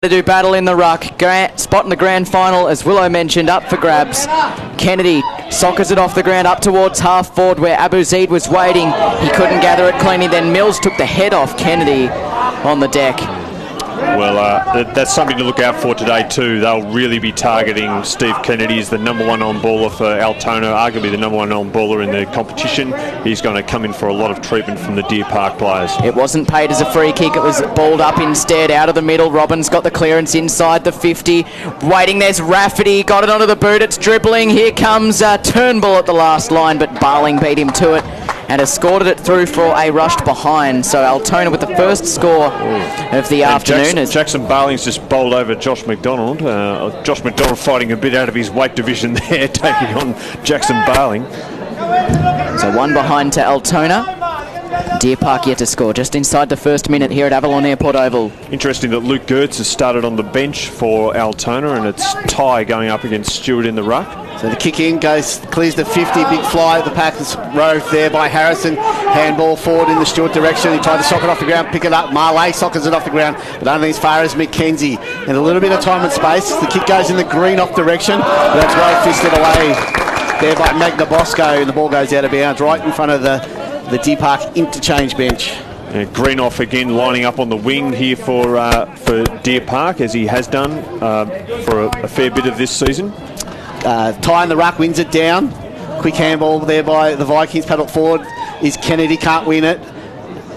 To do battle in the ruck. Spot in the grand final, as Willow mentioned, up for grabs. Kennedy sockers it off the ground up towards half forward where Abu Zaid was waiting. He couldn't gather it cleanly. Then Mills took the head off Kennedy on the deck. Well, that's something to look out for today too. They'll really be targeting Steve Kennedy as the number one on-baller for Altona, arguably the number one on-baller in the competition. He's going to come in for a lot of treatment from the Deer Park players. It wasn't paid as a free kick. It was balled up instead, out of the middle. Robbins got the clearance inside the 50. Waiting, there's Rafferty. Got it onto the boot. It's dribbling. Here comes Turnbull at the last line, but Barling beat him to it and escorted it through for a rushed behind. So Altona with the first score of the afternoon. Jackson Barling's just bowled over Josh McDonald. Josh McDonald fighting a bit out of his weight division there, taking on Jackson Barling. So one behind to Altona. Deer Park yet to score, just inside the first minute here at Avalon Airport Oval. Interesting that Luke Gertz has started on the bench for Altona, and it's Ty going up against Stewart in the ruck. So the kick in goes, clears the 50, big fly at the Packers row there by Harrison. Handball forward in the Stewart direction. He tried to sock it off the ground, pick it up. Marley sockers it off the ground, but only as far as McKenzie. And a little bit of time and space. The kick goes in the green off direction. That's well fisted away there by Magna Bosco, and the ball goes out of bounds right in front of the Deer Park interchange bench. Greenoff again lining up on the wing here for Deer Park, as he has done for a fair bit of this season. Ty in the ruck wins it down. Quick handball there by the Vikings. Paddle forward is Kennedy, can't win it.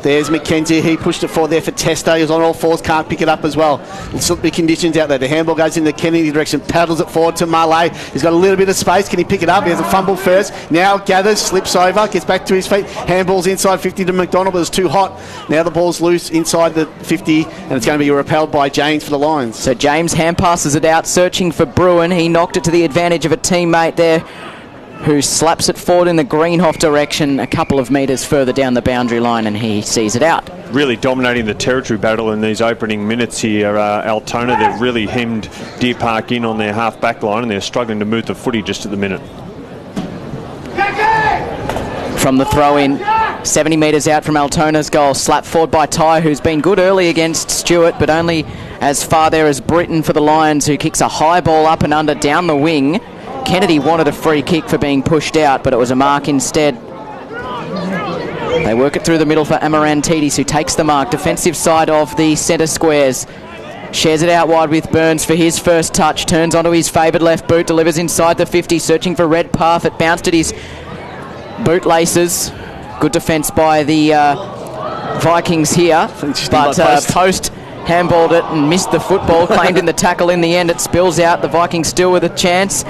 There's McKenzie. He pushed it forward there for Testo. He was on all fours, can't pick it up as well. It's slippery conditions out there. The handball goes in the Kennedy direction, paddles it forward to Marley. He's got a little bit of space. Can he pick it up? He has a fumble first. Now gathers, slips over, gets back to his feet. Handball's inside 50 to McDonald, but it's too hot. Now the ball's loose inside the 50, and it's going to be repelled by James for the Lions. So James hand passes it out, searching for Bruin. He knocked it to the advantage of a teammate there, who slaps it forward in the Greenhoff direction a couple of metres further down the boundary line, and he sees it out. Really dominating the territory battle in these opening minutes here. Altona, they've really hemmed Deer Park in on their half-back line, and they're struggling to move the footy just at the minute. From the throw-in, 70 metres out from Altona's goal, slapped forward by Ty, who's been good early against Stewart, but only as far there as Britton for the Lions, who kicks a high ball up and under down the wing. Kennedy wanted a free kick for being pushed out, but it was a mark instead. They work it through the middle for Amarantidis, who takes the mark. Defensive side of the centre squares. Shares it out wide with Burns for his first touch. Turns onto his favoured left boot. Delivers inside the 50, searching for Redpath. It bounced at his bootlaces. Good defence by the Vikings here. But Post handballed it and missed the football. Claimed in the tackle in the end. It spills out. The Vikings still with a chance.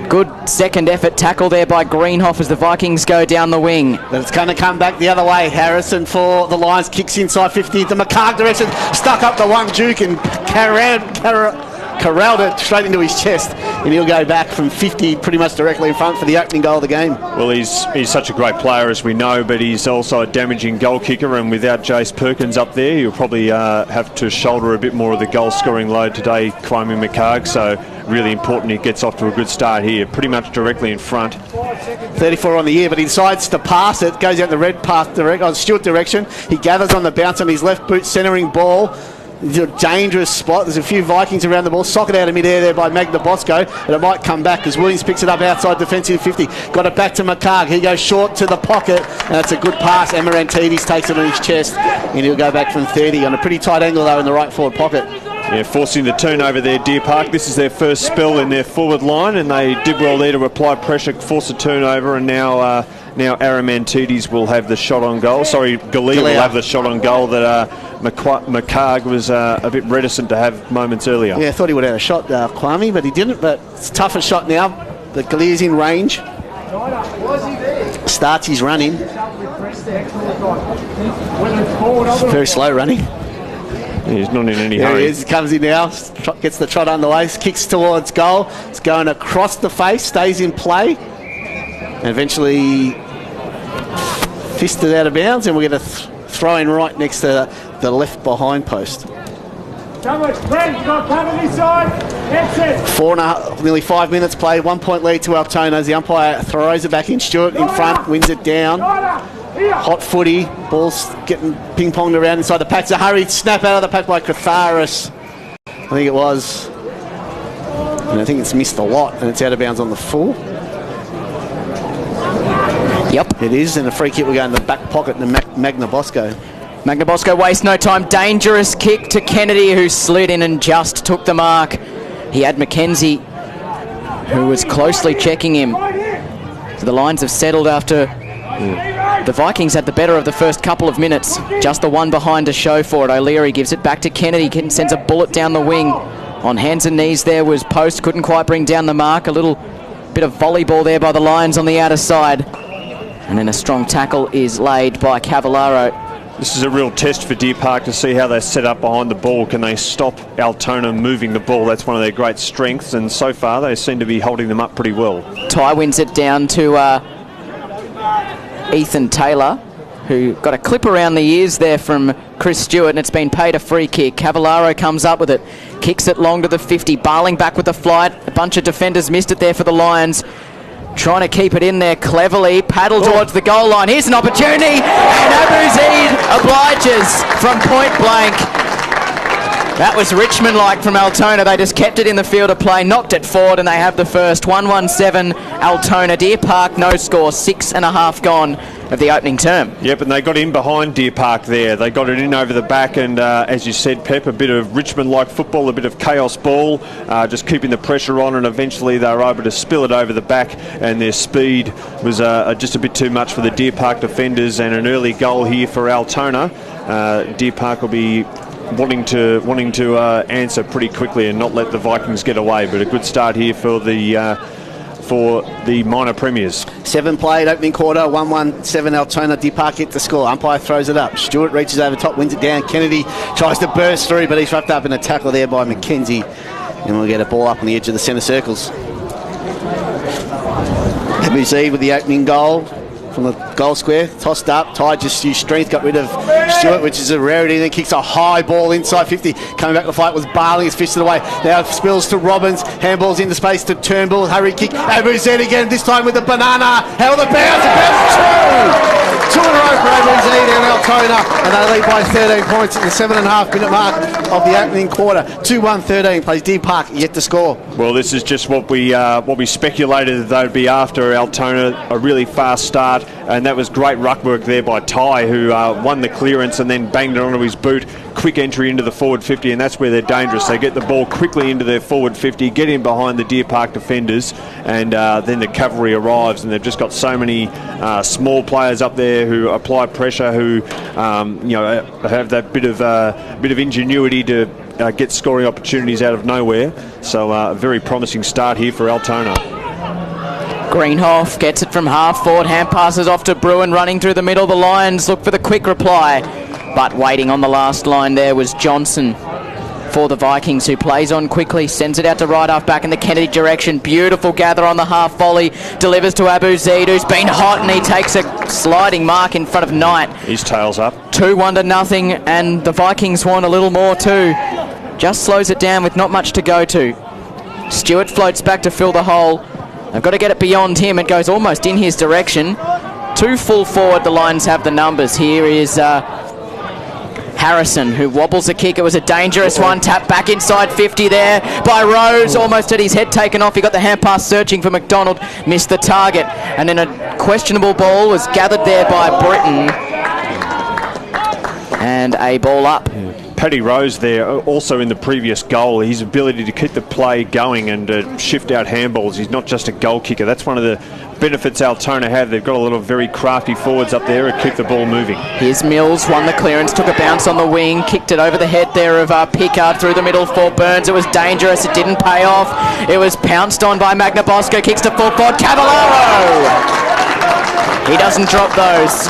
Good second effort tackle there by Greenhoff as the Vikings go down the wing. But it's going to come back the other way. Harrison for the Lions kicks inside 50 into McCarg direction. Stuck up the one Duke and corralled it straight into his chest. And he'll go back from 50 pretty much directly in front for the opening goal of the game. Well, he's such a great player, as we know, but he's also a damaging goal kicker, and without Jace Perkins up there, he'll probably have to shoulder a bit more of the goal-scoring load today, Kwame McCarg. So really important he gets off to a good start here, pretty much directly in front. 34 on the year, but he decides to pass it. Goes out the red path on Stewart direction. He gathers on the bounce on his left boot, centering ball. It's a dangerous spot. There's a few Vikings around the ball. Sock it out of mid-air there by Magna Bosco, but it might come back as Williams picks it up outside defensive 50. Got it back to McCarg. He goes short to the pocket, and that's a good pass. Amarantidis takes it on his chest, and he'll go back from 30 on a pretty tight angle, though, in the right forward pocket. Yeah, forcing the turnover there, Deer Park. This is their first spell in their forward line, and they did well there to apply pressure, force a turnover, and now Aramantidis will have the shot on goal. Sorry, Galea will have the shot on goal that McCarg was a bit reticent to have moments earlier. Yeah, I thought he would have a shot, Kwame, but he didn't. But it's a tougher shot now. But Galea's in range. Starts his running. Very slow running. He's not in any hurry. There he is. He comes in now, gets the trot underway, kicks towards goal. It's going across the face, stays in play, and eventually fisted out of bounds, and we're going to throw in right next to the left behind post. Nearly 5 minutes played, 1 point lead to Altona as the umpire throws it back in. Stewart in front, wins it down. Hot footy, ball's getting ping-ponged around inside the pack. It's a hurried snap out of the pack by Catharis. I think it was. And I think it's missed a lot, and it's out of bounds on the full. Yep. It is, and a free kick will go in the back pocket to Magna Bosco. Magna Bosco wastes no time. Dangerous kick to Kennedy, who slid in and just took the mark. He had Mackenzie, who was closely checking him. So the lines have settled after the Vikings had the better of the first couple of minutes. Just the one behind to show for it. O'Leary gives it back to Kennedy. Sends a bullet down the wing. On hands and knees there was Post. Couldn't quite bring down the mark. A little bit of volleyball there by the Lions on the outer side. And then a strong tackle is laid by Cavallaro. This is a real test for Deer Park to see how they set up behind the ball. Can they stop Altona moving the ball? That's one of their great strengths, and so far they seem to be holding them up pretty well. Ty wins it down to Ethan Taylor, who got a clip around the ears there from Chris Stewart, and it's been paid a free kick. Cavallaro comes up with it, kicks it long to the 50, Barling back with the flight. A bunch of defenders missed it there for the Lions. Trying to keep it in there cleverly, paddle towards the goal line. Here's an opportunity, and Abu Zaid obliges from point blank. That was Richmond-like from Altona. They just kept it in the field of play, knocked it forward, and they have the first. 1-1-7 Altona. Deer Park, no score, 6.5 gone of the opening term. Yep, and they got in behind Deer Park there. They got it in over the back, and as you said, Pep, a bit of Richmond-like football, a bit of chaos ball, just keeping the pressure on, and eventually they were able to spill it over the back, and their speed was just a bit too much for the Deer Park defenders, and an early goal here for Altona. Deer Park will be wanting to answer pretty quickly and not let the Vikings get away, but a good start here for the minor premiers. 7 played, opening quarter, 1-1-7 Altona. Deer Park hit the score. Umpire throws it up. Stewart reaches over top, wins it down. Kennedy tries to burst through, but he's wrapped up in a tackle there by Mackenzie, and we'll get a ball up on the edge of the centre circles. WZ with the opening goal from the goal square, tossed up. Ty just used strength, got rid of Stewart, which is a rarity, then kicks a high ball inside 50. Coming back to the fight was Barling, it's fisted away. Now it spills to Robbins, handballs into space to Turnbull, hurry kick, Abu Zaid again, this time with the banana, held the bounce, two in a row for Abu Zaid and Altona, and they lead by 13 points at the 7.5 minute mark of the opening quarter. 2-1-13, plays Deer Park, yet to score. Well, this is just what we speculated that they'd be after. Altona, a really fast start, and that was great ruck work there by Ty, who won the clearance and then banged it onto his boot. Quick entry into the forward 50, and that's where they're dangerous. They get the ball quickly into their forward 50, get in behind the Deer Park defenders, and then the cavalry arrives, and they've just got so many small players up there who apply pressure, who have that bit of ingenuity to get scoring opportunities out of nowhere. So a very promising start here for Altona. Greenhoff gets it from half forward, hand passes off to Bruin, running through the middle. The Lions look for the quick reply, but waiting on the last line there was Johnson for the Vikings, who plays on quickly, sends it out to right half back in the Kennedy direction. Beautiful gather on the half volley, delivers to Abu Zaid, who's been hot, and he takes a sliding mark in front of Knight. His tail's up. 2-0, and the Vikings want a little more too. Just slows it down with not much to go to. Stewart floats back to fill the hole. They've got to get it beyond him. It goes almost in his direction. 2 full forward, the Lions have the numbers. Here is Harrison, who wobbles a kick. It was a dangerous one. Tap back inside 50 there by Rose. Almost had his head taken off. He got the hand pass searching for McDonald. Missed the target. And then a questionable ball was gathered there by Britton. And a ball up. Paddy Rose there, also in the previous goal, his ability to keep the play going and shift out handballs. He's not just a goal kicker. That's one of the benefits Altona have. They've got a lot of very crafty forwards up there who keep the ball moving. Here's Mills, won the clearance, took a bounce on the wing, kicked it over the head there of Pickard through the middle for Burns. It was dangerous, it didn't pay off. It was pounced on by Magna Bosco, kicks to full forward, Cavallaro! He doesn't drop those.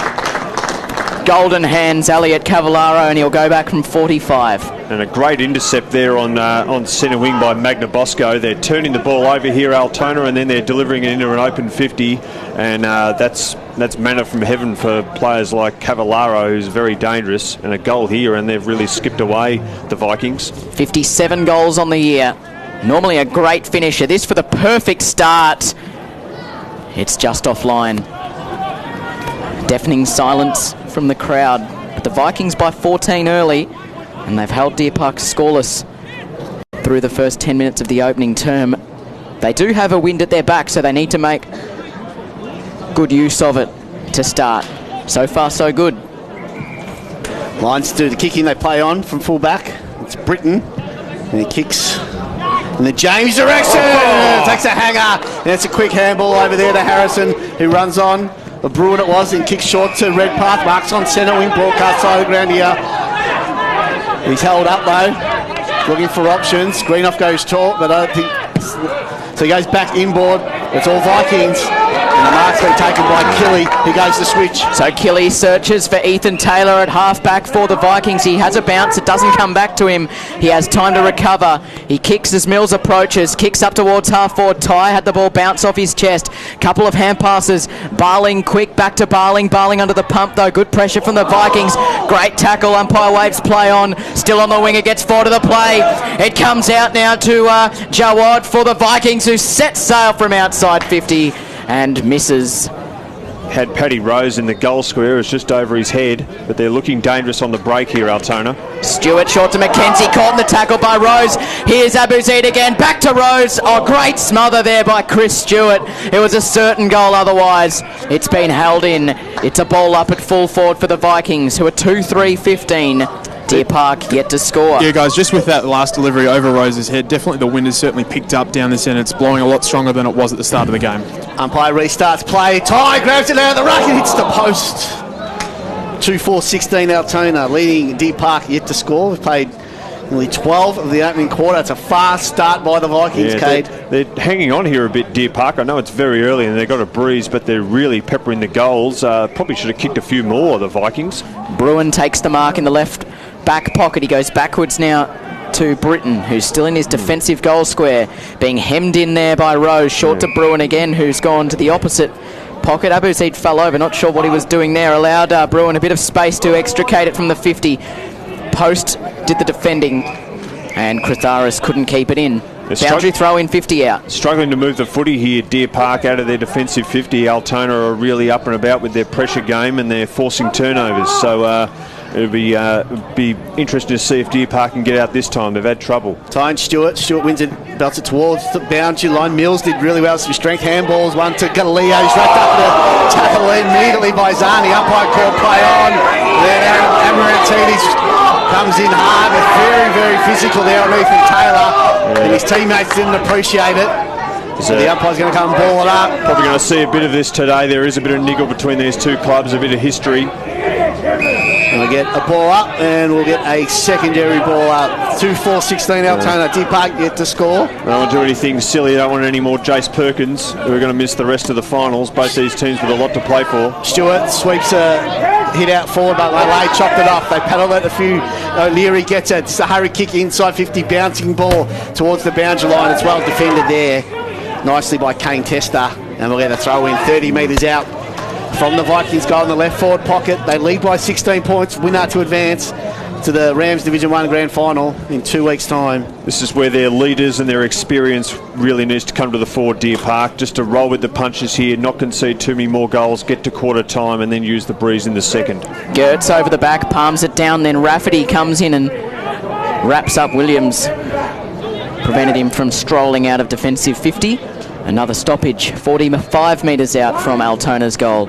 Golden hands, Elliot Cavallaro, and he'll go back from 45. And a great intercept there on centre wing by Magna Bosco. They're turning the ball over here, Altona, and then they're delivering it into an open 50. And that's manna from heaven for players like Cavallaro, who's very dangerous. And a goal here, and they've really skipped away, the Vikings. 57 goals on the year. Normally a great finisher. This for the perfect start. It's just offline. Deafening silence from the crowd. But the Vikings by 14 early, and they've held Deer Park scoreless through the first 10 minutes of the opening term. They do have a wind at their back, so they need to make good use of it to start. So far, so good. Lions do the kicking, they play on from full back. It's Britton, and he kicks in the James direction. Takes a hanger, and it's a quick handball over there to Harrison, who runs on. The Bruin it was, and kicks short to Redpath. Marks on centre wing, broadcast side of the ground here. He's held up though, looking for options. Greenoff goes short, but I don't think so. He goes back inboard. It's all Vikings. And the mark's been taken by Killy, who goes to switch. So Killy searches for Ethan Taylor at half-back for the Vikings. He has a bounce. It doesn't come back to him. He has time to recover. He kicks as Mills approaches. Kicks up towards half-forward. Ty had the ball bounce off his chest. Couple of hand passes. Barling quick back to Barling. Barling under the pump, though. Good pressure from the Vikings. Great tackle. Umpire waves play on. Still on the winger. Gets forward to the play. It comes out now to Jawad for the Vikings, who sets sail from outside 50. And misses. Had Paddy Rose in the goal square. It's just over his head, but they're looking dangerous on the break here, Altona. Stewart short to McKenzie, caught in the tackle by Rose. Here's Abu Zaid again, back to Rose. Oh, great smother there by Chris Stewart. It was a certain goal otherwise. It's been held in. It's a ball up at full forward for the Vikings, who are 2-3-15. Deer Park yet to score. Yeah, guys, just with that last delivery over Rose's head, definitely the wind has certainly picked up down this end. It's blowing a lot stronger than it was at the start of the game. Umpire restarts play. Ty grabs it out of the ruck and hits the post. 2-4-16 Altona, leading Deer Park yet to score. We've played nearly 12 of the opening quarter. It's a fast start by the Vikings, Cade. They're hanging on here a bit, Deer Park. I know it's very early and they've got a breeze, but they're really peppering the goals. Probably should have kicked a few more, the Vikings. Bruin takes the mark in the left back pocket. He goes backwards now to Britton, who's still in his defensive goal square, being hemmed in there by Rose. Short to Bruin again, who's gone to the opposite pocket. Abu Zaid fell over, not sure what he was doing there. Allowed Bruin a bit of space to extricate it from the 50. Post did the defending, and Kratharis couldn't keep it in. Boundary throw in, 50 out. Struggling to move the footy here, Deer Park, out of their defensive 50. Altona are really up and about with their pressure game, and they're forcing turnovers. So it'll be interesting to see if Deer Park can get out this time. They've had trouble. Ty and Stewart wins it, belts it towards the boundary line. Mills did really well, some strength handballs. One to Galileo, he's wrapped up the tackle immediately by Zani. Umpire call play on. Then Amarantidis comes in hard, but very, very physical there on Ethan Taylor. And his teammates didn't appreciate it. So the umpire's going to come and ball it up. Probably going to see a bit of this today. There is a bit of niggle between these two clubs, a bit of history. And we'll get a ball up, and we'll get a secondary ball up. 2-4-16 Altona. Deer Park yet to score. They don't want to do anything silly. They don't want any more Jace Perkins, who are going to miss the rest of the finals. Both these teams with a lot to play for. Stewart sweeps a hit out forward, but Malay chopped it off. They paddle it a few. O'Leary gets it. It's a hurry kick inside 50, bouncing ball towards the boundary line. It's well defended there. Nicely by Kane Tester. And we'll get a throw in 30 metres out from the Vikings goal in the left forward pocket. They lead by 16 points. Winner to advance to the Rams Division 1 Grand Final in 2 weeks' time. This is where their leaders and their experience really needs to come to the fore, Deer Park. Just to roll with the punches here, not concede too many more goals, get to quarter time and then use the breeze in the second. Gertz over the back, palms it down, then Rafferty comes in and wraps up Williams. Prevented him from strolling out of defensive 50. Another stoppage, 45 metres out from Altona's goal.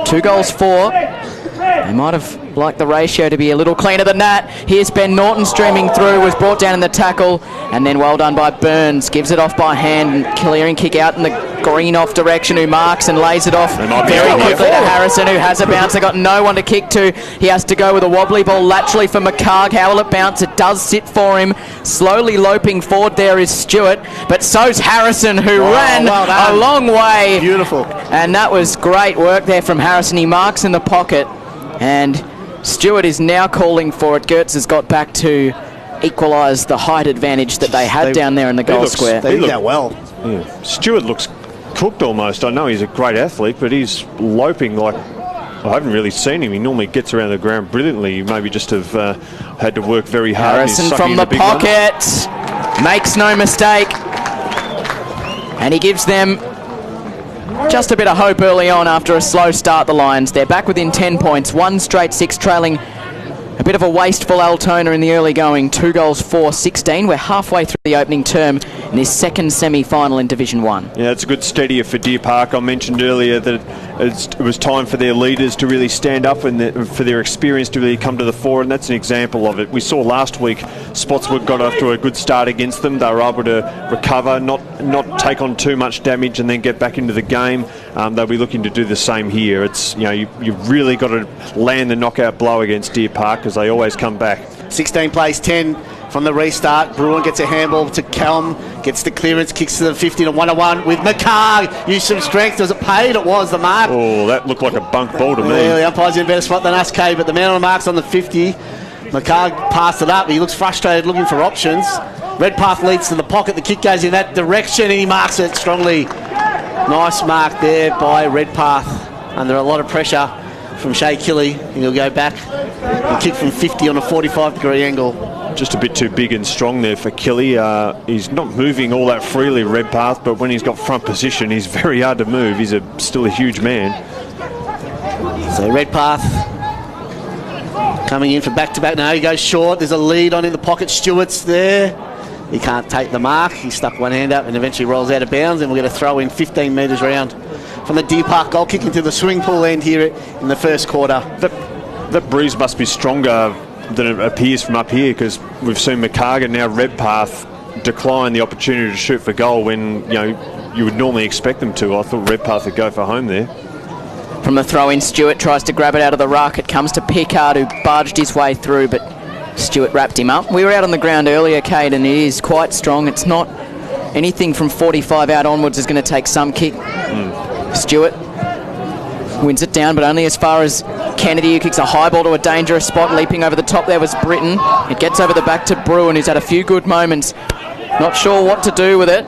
2 goals for. They might have liked the ratio to be a little cleaner than that. Here's Ben Norton streaming through, was brought down in the tackle, and then well done by Burns. Gives it off by hand, clearing kick out in the Greenoff direction, who marks and lays it off very quickly to Harrison, who has a bounce. They got no one to kick to. He has to go with a wobbly ball laterally for McCarg. How will it bounce? It does sit for him. Slowly loping forward there is Stewart, but so's Harrison, who ran a long way. Beautiful. And that was great work there from Harrison. He marks in the pocket, and Stewart is now calling for it. Gertz has got back to equalise the height advantage that they had down there in the goal square. They did that well. Yeah. Stewart looks cooked almost. I know he's a great athlete, but he's loping like I haven't really seen him. He normally gets around the ground brilliantly. He maybe just have had to work very hard. Harrison from the pocket makes no mistake, and he gives them just a bit of hope early on after a slow start. The Lions, they're back within 10 points, 1 straight 6, trailing A bit of a wasteful Altona in the early going. 2 goals, 4-16. We're halfway through the opening term in this second semi-final in Division 1. Yeah, it's a good steadier for Deer Park. I mentioned earlier that it was time for their leaders to really stand up and for their experience to really come to the fore, and that's an example of it. We saw last week Spotswood got off to a good start against them. They were able to recover, not take on too much damage and then get back into the game. They'll be looking to do the same here. It's, you've really got to land the knockout blow against Deer Park because they always come back. 16 plays 10 from the restart. Bruin gets a handball to Kelm, gets the clearance, kicks to the 50 to 1-on-1 with McCarg. Used some strength. Was it paid? It was the mark. Oh, that looked like a bunk ball to me. Yeah, the umpire's in a better spot than us, Kay, but the man on the mark's on the 50. McCarg passed it up. He looks frustrated, looking for options. Redpath leads to the pocket. The kick goes in that direction, and he marks it strongly. Nice mark there by Redpath. Under a lot of pressure from Shea Kelly, and he'll go back and kick from 50 on a 45-degree angle. Just a bit too big and strong there for Kelly. He's not moving all that freely, Redpath, but when he's got front position, he's very hard to move. He's still a huge man. So Redpath coming in for back-to-back. No, he goes short. There's a lead on in the pocket. Stewart's there. He can't take the mark. He stuck one hand up and eventually rolls out of bounds, and we're going to throw in 15 metres round from the Deer Park goal kick into the swimming pool end here in the first quarter. That breeze must be stronger than it appears from up here, because we've seen McCarg and now Redpath decline the opportunity to shoot for goal when you would normally expect them to. I thought Redpath would go for home there. From the throw-in, Stewart tries to grab it out of the ruck. It comes to Pickard, who barged his way through, but Stewart wrapped him up. We were out on the ground earlier, Kate, and it is quite strong. It's not anything from 45 out onwards is going to take some kick. Stewart wins it down, but only as far as Kennedy, who kicks a high ball to a dangerous spot. Leaping over the top there was Britton. It gets over the back to Bruin, who's had a few good moments. Not sure what to do with it.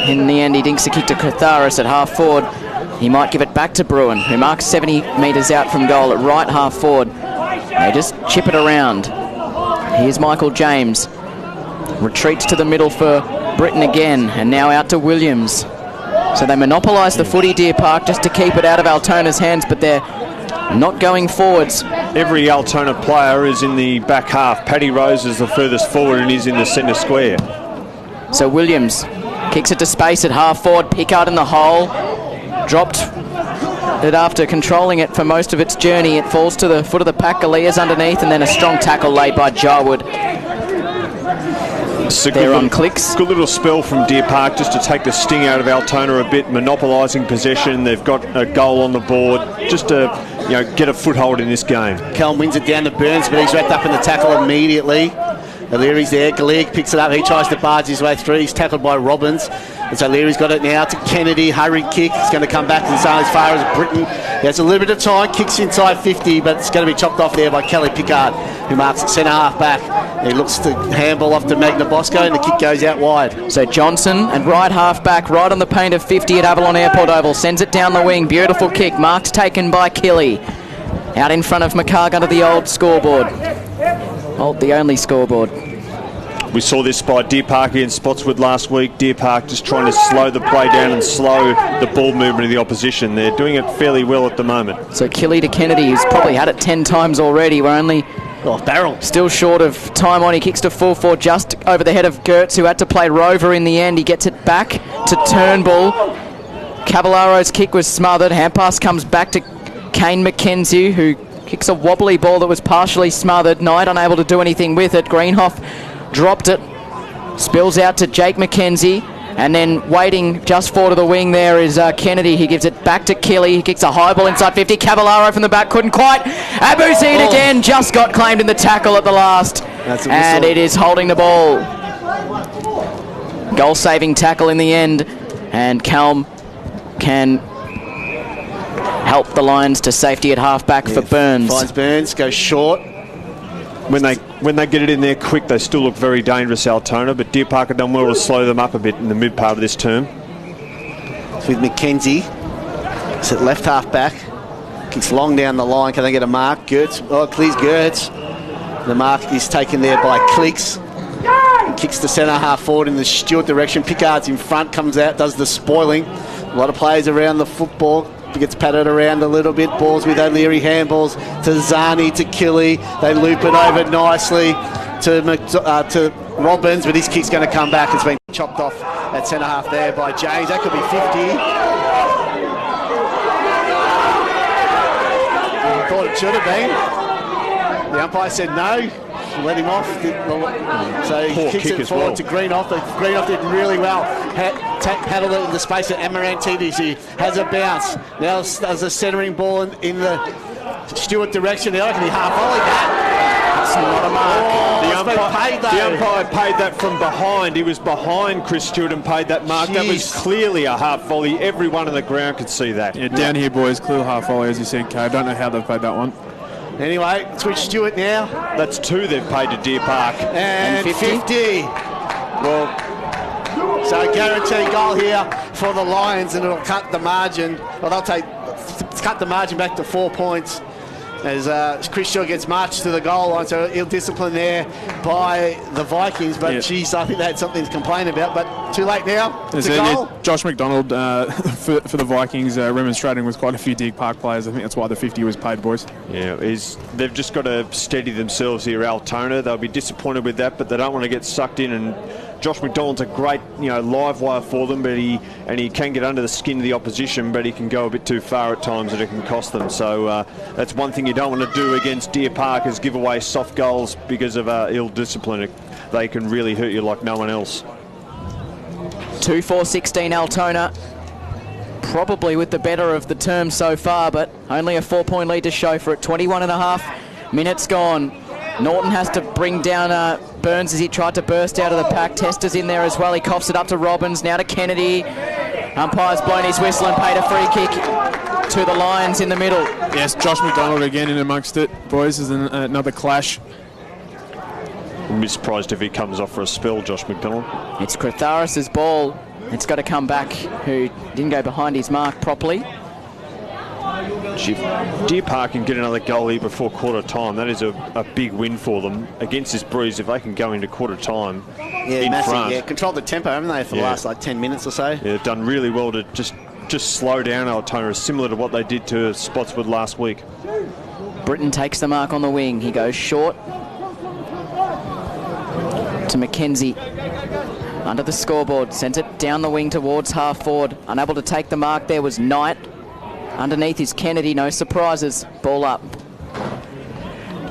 In the end, he dinks a kick to Catharis at half forward. He might give it back to Bruin, who marks 70 metres out from goal at right half forward. They just chip it around. Here's Michael James. Retreats to the middle for Britton again, and now out to Williams. So they monopolise the footy, Deer Park, just to keep it out of Altona's hands, but they're not going forwards. Every Altona player is in the back half. Paddy Rose is the furthest forward and he's in the centre square. So Williams kicks it to space at half forward. Pickard in the hole. Dropped it after controlling it for most of its journey. It falls to the foot of the pack. Galea's underneath, and then a strong tackle laid by Jarwood. They're on clicks. Good little spell from Deer Park just to take the sting out of Altona a bit, monopolising possession. They've got a goal on the board just to get a foothold in this game. Kelm wins it down to Burns, but he's wrapped up in the tackle immediately. O'Leary's there. Galea picks it up. He tries to barge his way through. He's tackled by Robbins. And so Leary's got it now to Kennedy. Hurried kick. It's going to come back as far as Britton. He has a little bit of time. Kicks inside 50, but it's going to be chopped off there by Kelly Pickard, who marks it centre half back. He looks to handball off to Magna Bosco, and the kick goes out wide. So Johnson and right half back, right on the paint of 50 at Avalon Airport Oval. Sends it down the wing. Beautiful kick. Marked taken by Kelly. Out in front of McCarg under the old scoreboard. The only scoreboard. We saw this by Deer Park against Spotswood last week. Deer Park just trying to slow the play down and slow the ball movement of the opposition. They're doing it fairly well at the moment. So Kelly to Kennedy, who's probably had it 10 times already. We're only barrel. Still short of time on. He kicks to full forward just over the head of Gertz, who had to play Rover in the end. He gets it back to Turnbull. Cavallaro's kick was smothered. Hand pass comes back to Kane McKenzie, who kicks a wobbly ball that was partially smothered. Knight unable to do anything with it. Greenhoff dropped it. Spills out to Jake McKenzie. And then waiting just forward of the wing there is Kennedy. He gives it back to Kelly. He kicks a high ball inside 50. Cavallaro from the back couldn't quite. Abu Zaid again just got claimed in the tackle at the last. And it is holding the ball. Goal-saving tackle in the end. And Kelm can help the Lions to safety at half-back for Burns. Finds Burns, goes short. When they get it in there quick, they still look very dangerous, Altona, but Deer Park have done well to slow them up a bit in the mid part of this term. It's with McKenzie. It's at left half back. Kicks long down the line. Can they get a mark? Gertz. Clears Gertz. The mark is taken there by Clicks. Kicks to centre half forward in the Stewart direction. Pickard's in front, comes out, does the spoiling. A lot of players around the football. gets patted around a little bit. Balls with O'Leary, handballs to Zani, to Killy. They loop it over nicely to Robbins, but his kick's going to come back. It's been chopped off at centre half there by James. That could be 50. I thought it should have been. The umpire said no. Let him off. So he kicks it forward to Greenhoff. Greenhoff did really well. Paddled it in the space of Amarantidis. He has a bounce. Now does a centering ball in the Stewart direction. Now can he half volley that? That's not a mark. The umpire paid that from behind. He was behind Chris Stewart and paid that mark. Jeez. That was clearly a half volley. Everyone on the ground could see that. Yeah, down here, boys, clear half volley, as you said, Kay. I don't know how they've paid that one. Anyway, switch Stewart now. That's 2 they've paid to Deer Park. And 50. Well, so guaranteed goal here for the Lions, and it'll cut the margin. Well, cut the margin back to 4 points as Chris Stewart gets marched to the goal line. So ill discipline there by the Vikings, but geez, I think they had something to complain about. But too late now. It's a goal. Josh McDonald for the Vikings remonstrating with quite a few Deer Park players. I think that's why the 50 was paid, boys. Yeah, they've just got to steady themselves here, Altona. They'll be disappointed with that, but they don't want to get sucked in. And Josh McDonald's a great, live wire for them, but he can get under the skin of the opposition, but he can go a bit too far at times and it can cost them. So that's one thing you don't want to do against Deer Park, is give away soft goals because of ill discipline. They can really hurt you like no one else. 2-4-16 Altona, probably with the better of the term so far, but only a 4-point lead to show for it. 21.5 minutes gone. Norton has to bring down Burns as he tried to burst out of the pack. Tester's in there as well. He coughs it up to Robbins, now to Kennedy. Umpire's blown his whistle and paid a free kick to the Lions in the middle. Yes, Josh McDonald again in amongst it, boys, is another clash. I'd be surprised if he comes off for a spell, Josh McDonald. It's Kratharis' ball. It's got to come back, who didn't go behind his mark properly. Deer Park can get another goal here before quarter time. That is a big win for them against this Breeze. If they can go into quarter time in massive, front. Yeah, controlled the tempo, haven't they, for the last 10 minutes or so? Yeah, they've done really well to just slow down Altona, similar to what they did to Spotswood last week. Britton takes the mark on the wing. He goes short to Mackenzie. Under the scoreboard, sent it down the wing towards half forward. Unable to take the mark there was Knight. Underneath is Kennedy, no surprises. Ball up.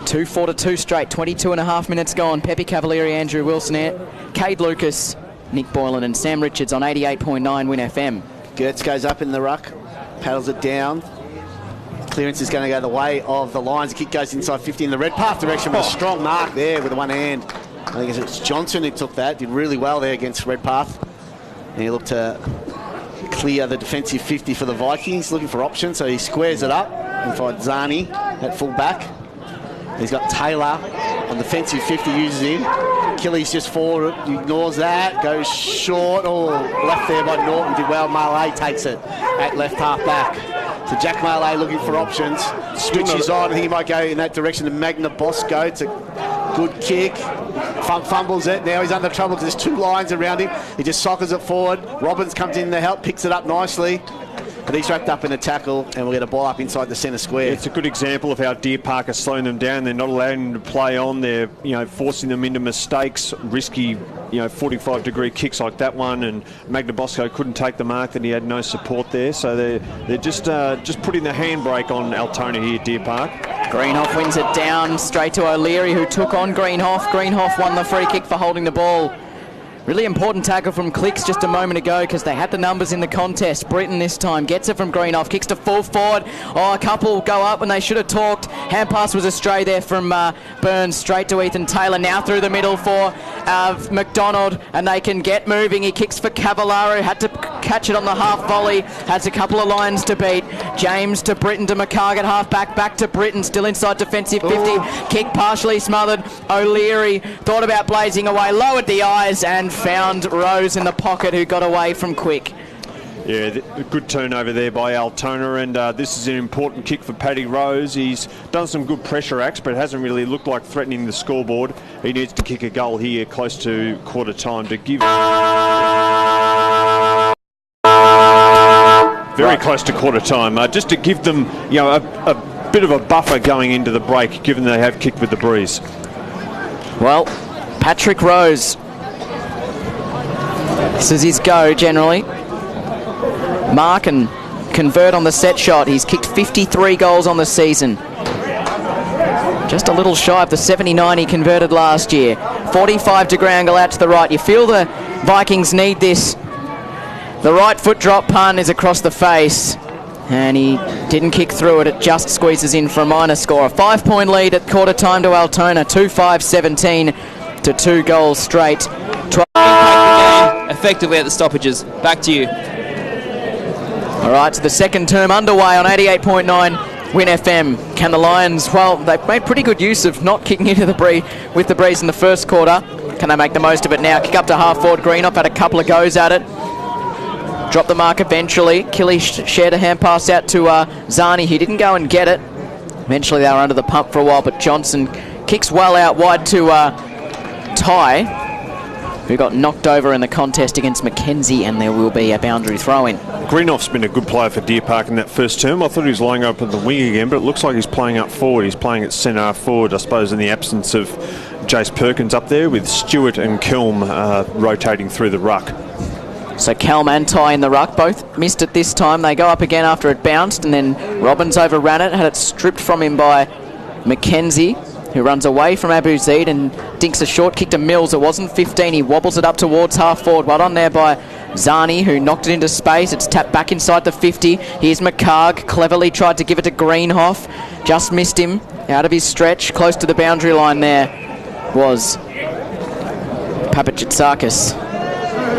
2-4-2 straight, 22.5 minutes gone. Pepe Cavalieri, Andrew Wilson, Cade Lucas, Nick Boylan and Sam Richards on 88.9 Win FM. Gertz goes up in the ruck, paddles it down. Clearance is going to go the way of the Lions. The kick goes inside 50 in the red path direction with a strong mark there with one hand. I think it's Johnson who took that. Did really well there against Redpath. And he looked to clear the defensive 50 for the Vikings, looking for options. So he squares it up and finds Zani at full back. He's got Taylor on the defensive 50, uses him. Achilles just forward, ignores that, goes short. Oh, left there by Norton, did well. Marley takes it at left half back. So Jack Marley looking for options. Switches on, I think he might go in that direction to Magna Bosco. It's a good kick. Fumbles it. Now he's under trouble because there's two lines around him. He just sockers it forward. Robbins comes in to help, picks it up nicely. But he's wrapped up in a tackle and we'll get a ball up inside the centre square. It's a good example of how Deer Park are slowing them down. They're not allowing them to play on. They're, forcing them into mistakes, risky, 45-degree kicks like that one. And Magna Bosco couldn't take the mark, and he had no support there. So they're just putting the handbrake on Altona here, Deer Park. Greenhoff wins it down straight to O'Leary, who took on Greenhoff. Greenhoff won the free kick for holding the ball. Really important tackle from Clicks just a moment ago because they had the numbers in the contest. Britton this time gets it from Greenhoff, kicks to full forward. Oh, a couple go up when they should have talked. Hand pass was astray there from Burns straight to Ethan Taylor. Now through the middle for McDonald, and they can get moving. He kicks for Cavallaro, had to catch it on the half volley. Has a couple of lines to beat. James to Britton to McCargan, half back to Britton, still inside defensive 50. Ooh. Kick partially smothered. O'Leary thought about blazing away, lowered the eyes and found Rose in the pocket, who got away from quick. Yeah, good turnover there by Altona, and this is an important kick for Paddy Rose. He's done some good pressure acts, but hasn't really looked like threatening the scoreboard. He needs to kick a goal here close to quarter time to give Very close to quarter time, just to give them, a bit of a buffer going into the break, given they have kicked with the breeze. Well, Patrick Rose. This is his go, generally. Mark and convert on the set shot. He's kicked 53 goals on the season. Just a little shy of the 79 he converted last year. 45 to Grangle out to the right. You feel the Vikings need this. The right foot drop pun is across the face, and he didn't kick through it. It just squeezes in for a minor score. A 5-point lead at quarter time to Altona. 2-5-17 to 2 goals straight. Impact the game effectively at the stoppages. Back to you. All right, so the second term underway on 88.9 Win FM. Can the Lions, well, they've made pretty good use of not kicking into the breeze with the breeze in the first quarter. Can they make the most of it now? Kick up to half forward. Greenoff had a couple of goes at it. Dropped the mark eventually. Killy shared a hand pass out to Zani. He didn't go and get it. Eventually they were under the pump for a while, but Johnson kicks well out wide to Ty, who got knocked over in the contest against Mackenzie, and there will be a boundary throw-in. Greenoff's been a good player for Deer Park in that first term. I thought he was lying up at the wing again, but it looks like he's playing up forward. He's playing at centre half forward, I suppose, in the absence of Jace Perkins up there, with Stewart and Kelm rotating through the ruck. So Kelm and Ty in the ruck, both missed it this time. They go up again after it bounced, and then Robbins overran it, had it stripped from him by Mackenzie, who runs away from Abu Zaid and dinks a short kick to Mills. It wasn't 15. He wobbles it up towards half forward. Well on there by Zani, who knocked it into space. It's tapped back inside the 50. Here's McCarg. Cleverly tried to give it to Greenhoff. Just missed him out of his stretch. Close to the boundary line there was Papachitsakis.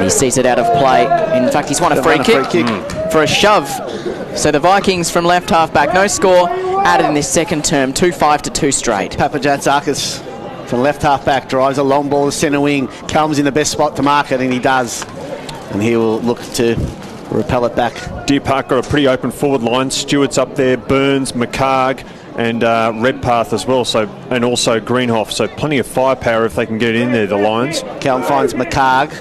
He sees it out of play. In fact, he's won a free kick for a shove. So the Vikings from left half back. No score added in this second term. 2-5 to 2 straight. Papajatsakis from left half back drives a long ball to centre wing. Comes in the best spot to mark it, and he does. And he will look to repel it back. Deer Park got a pretty open forward line. Stewart's up there, Burns, McCarg, and Redpath as well. So, and also Greenhoff. So plenty of firepower if they can get it in there, the Lions. Calum finds McCarg.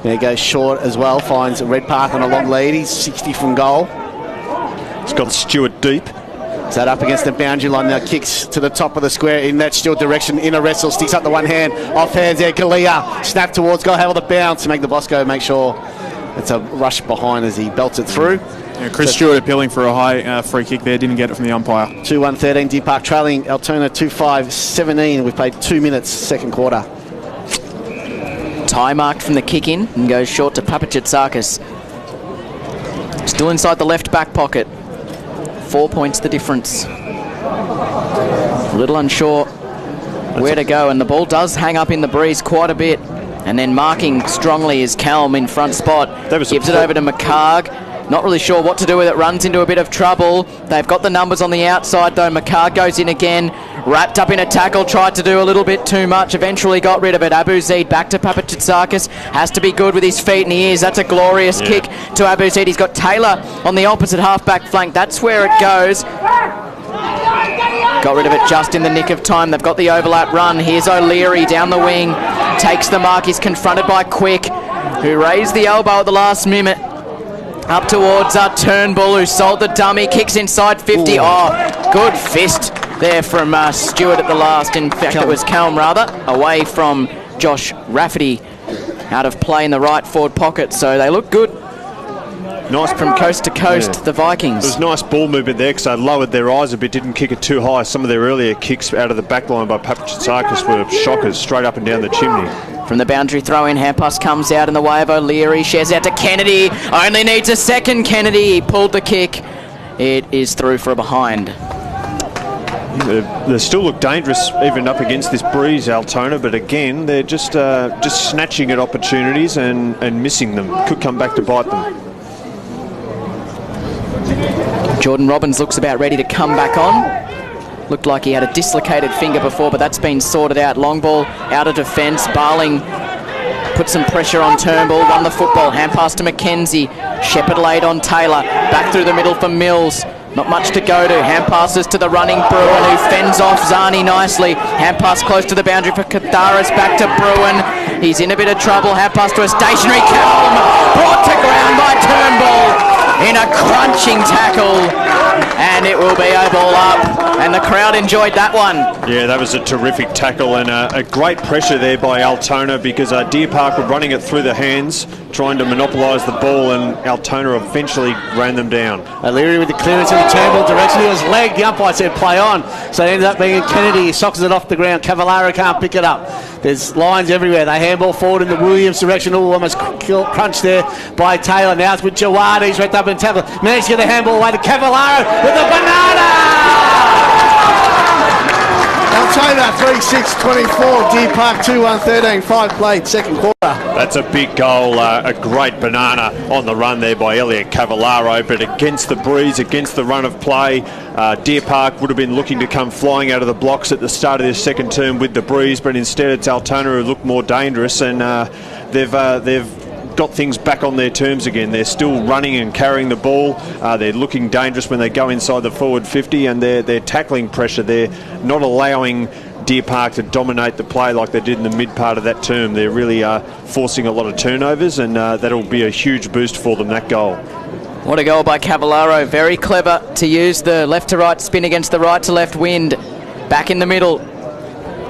There goes short as well. Finds Redpath on a long lead. He's 60 from goal. He's got Stewart deep. Set up against the boundary line now, kicks to the top of the square in that Stewart direction, in a wrestle, sticks up the one hand, off hands there, Galea, snap towards, got to have the bounce to make the Bosco make sure it's a rush behind as he belts it through. Yeah, Chris Stewart appealing for a high free kick there, didn't get it from the umpire. 2-1-13, Deer Park trailing Altona 2-5-17. We've played 2 minutes, second quarter. Ty marked from the kick in and goes short to Papachitsakis. Still inside the left back pocket. 4 points the difference. A little unsure where to go, and the ball does hang up in the breeze quite a bit. And then marking strongly is Calm in front spot. Gives it over to McCarg. Not really sure what to do with it. Runs into a bit of trouble. They've got the numbers on the outside though. McCarg goes in again. Wrapped up in a tackle. Tried to do a little bit too much. Eventually got rid of it. Abu Zaid back to Papachitsakis. Has to be good with his feet, and he is. That's a glorious kick to Abu Zaid. He's got Taylor on the opposite half-back flank. That's where it goes. Got rid of it just in the nick of time. They've got the overlap run. Here's O'Leary down the wing. Takes the mark. He's confronted by Quick, who raised the elbow at the last minute. Up towards Turnbull, who sold the dummy. Kicks inside 50. Ooh. Oh, good fist there from Stewart at the last. In fact, it was Calm rather. Away from Josh Rafferty. Out of play in the right forward pocket. So they look good. Nice from coast to coast, the Vikings. It was nice ball movement there because they lowered their eyes a bit, didn't kick it too high. Some of their earlier kicks out of the back line by Papachitsakis were shockers, straight up and down the chimney. From the boundary throw-in, Hampus comes out in the way of O'Leary, shares out to Kennedy. Only needs a second, Kennedy. He pulled the kick. It is through for a behind. They still look dangerous even up against this breeze, Altona, but again, they're just snatching at opportunities and missing them. Could come back to bite them. Jordan Robbins looks about ready to come back on. Looked like he had a dislocated finger before, but that's been sorted out. Long ball out of defence. Barling put some pressure on Turnbull, won the football. Hand pass to Mackenzie. Shepherd laid on Taylor. Back through the middle for Mills. Not much to go to. Hand passes to the running Bruin, who fends off Zani nicely. Hand pass close to the boundary for Katharis. Back to Bruin. He's in a bit of trouble. Hand pass to a stationary Calm. Brought to ground by Turnbull. in a crunching tackle, and it will be a ball up, and the crowd enjoyed that one. Yeah, that was a terrific tackle and a great pressure there by Altona, because Deer Park were running it through the hands, trying to monopolise the ball, and Altona eventually ran them down. O'Leary with the clearance in the turnbull direction. He was legged. The umpire said play on. So it ended up being Kennedy. He sockets it off the ground. Cavallaro can't pick it up. There's lines everywhere. They handball forward in the Williams direction. Oh, almost crunched there by Taylor. Now it's with Jawad. He's wrapped up in tackle. Managed to get the handball away to Cavallaro with the banana! Altona 3-6-24, Deer Park 2-1-13, 5 played, second quarter. That's a big goal, a great banana on the run there by Elliot Cavallaro, but against the breeze, against the run of play, Deer Park would have been looking to come flying out of the blocks at the start of their second term with the breeze, but instead it's Altona who look more dangerous, and they've got things back on their terms again. They're still running and carrying the ball. They're looking dangerous when they go inside the forward 50, and they're tackling pressure. They're not allowing Deer Park to dominate the play like they did in the mid part of that term. They're really forcing a lot of turnovers, and that'll be a huge boost for them, that goal. What a goal by Cavallaro. Very clever to use the left to right spin against the right to left wind. Back in the middle.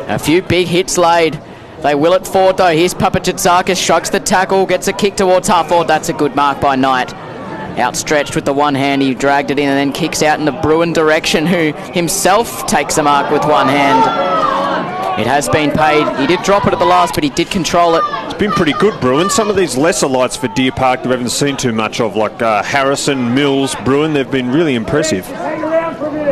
A few big hits laid. They will it forward though. Here's Papachitzakis, shrugs the tackle, gets a kick towards half forward. That's a good mark by Knight. Outstretched with the one hand, he dragged it in and then kicks out in the Bruin direction, who himself takes a mark with one hand. It has been paid. He did drop it at the last, but he did control it. It's been pretty good, Bruin. Some of these lesser lights for Deer Park that we haven't seen too much of, like Harrison, Mills, Bruin, they've been really impressive.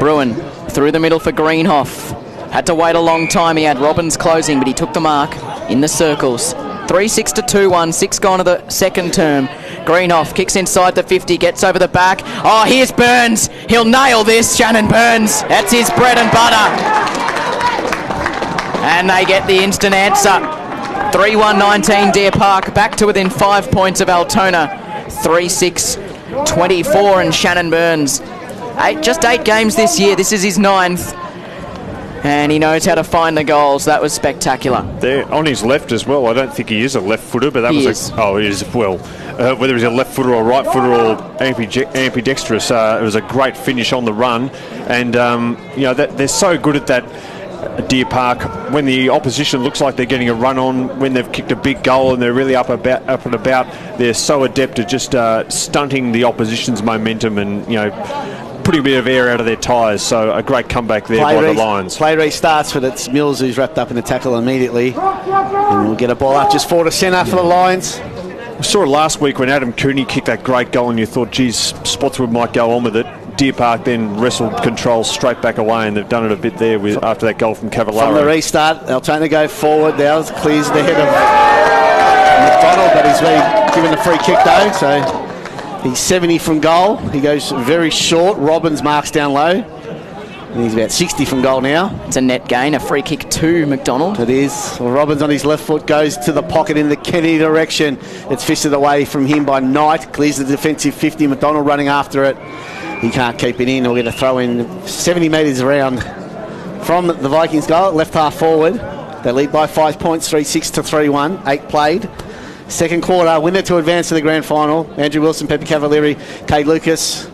Bruin through the middle for Greenhoff. Had to wait a long time. He had Robbins closing, but he took the mark in the circles. 3-6-2-1, 6 gone to the second term. Greenhoff kicks inside the 50, gets over the back. Oh, here's Burns. He'll nail this, Shannon Burns. That's his bread and butter. And they get the instant answer. 3-1-19 Deer Park, back to within 5 points of Altona. 3-6-24, and Shannon Burns. Just 8 games this year. This is his 9th. And he knows how to find the goals. That was spectacular. There on his left as well. I don't think he is a left footer, but that he was is. He is. Well, whether he's a left footer or right footer or ambidextrous, it was a great finish on the run. And they're so good at that. Deer Park, when the opposition looks like they're getting a run on, when they've kicked a big goal and they're really up and about, they're so adept at just stunting the opposition's momentum and putting a bit of air out of their tyres. So a great comeback there by the Lions. Play restarts, but it's Mills who's wrapped up in the tackle immediately, and we'll get a ball up just forward to centre for the Lions. We saw it last week when Adam Cooney kicked that great goal and you thought, geez, Spotswood might go on with it. Deer Park then wrestled control straight back away, and they've done it a bit there after that goal from Cavallaro. From the restart, Altona go forward. Now clears the head of McDonald, but he's been given the free kick though, so he's 70 from goal. He goes very short. Robbins marks down low, and he's about 60 from goal now. It's a net gain, a free kick to McDonald. It is. Well, Robbins on his left foot goes to the pocket in the Kennedy direction. It's fisted away from him by Knight. Clears the defensive 50. McDonald running after it. He can't keep it in. We'll get a throw in 70 metres around from the Vikings goal, left half forward. They lead by 5 points, 3-6-3-1, 8 played. Second quarter, winner to advance to the grand final. Andrew Wilson, Pepe Cavalieri, Kate Lucas,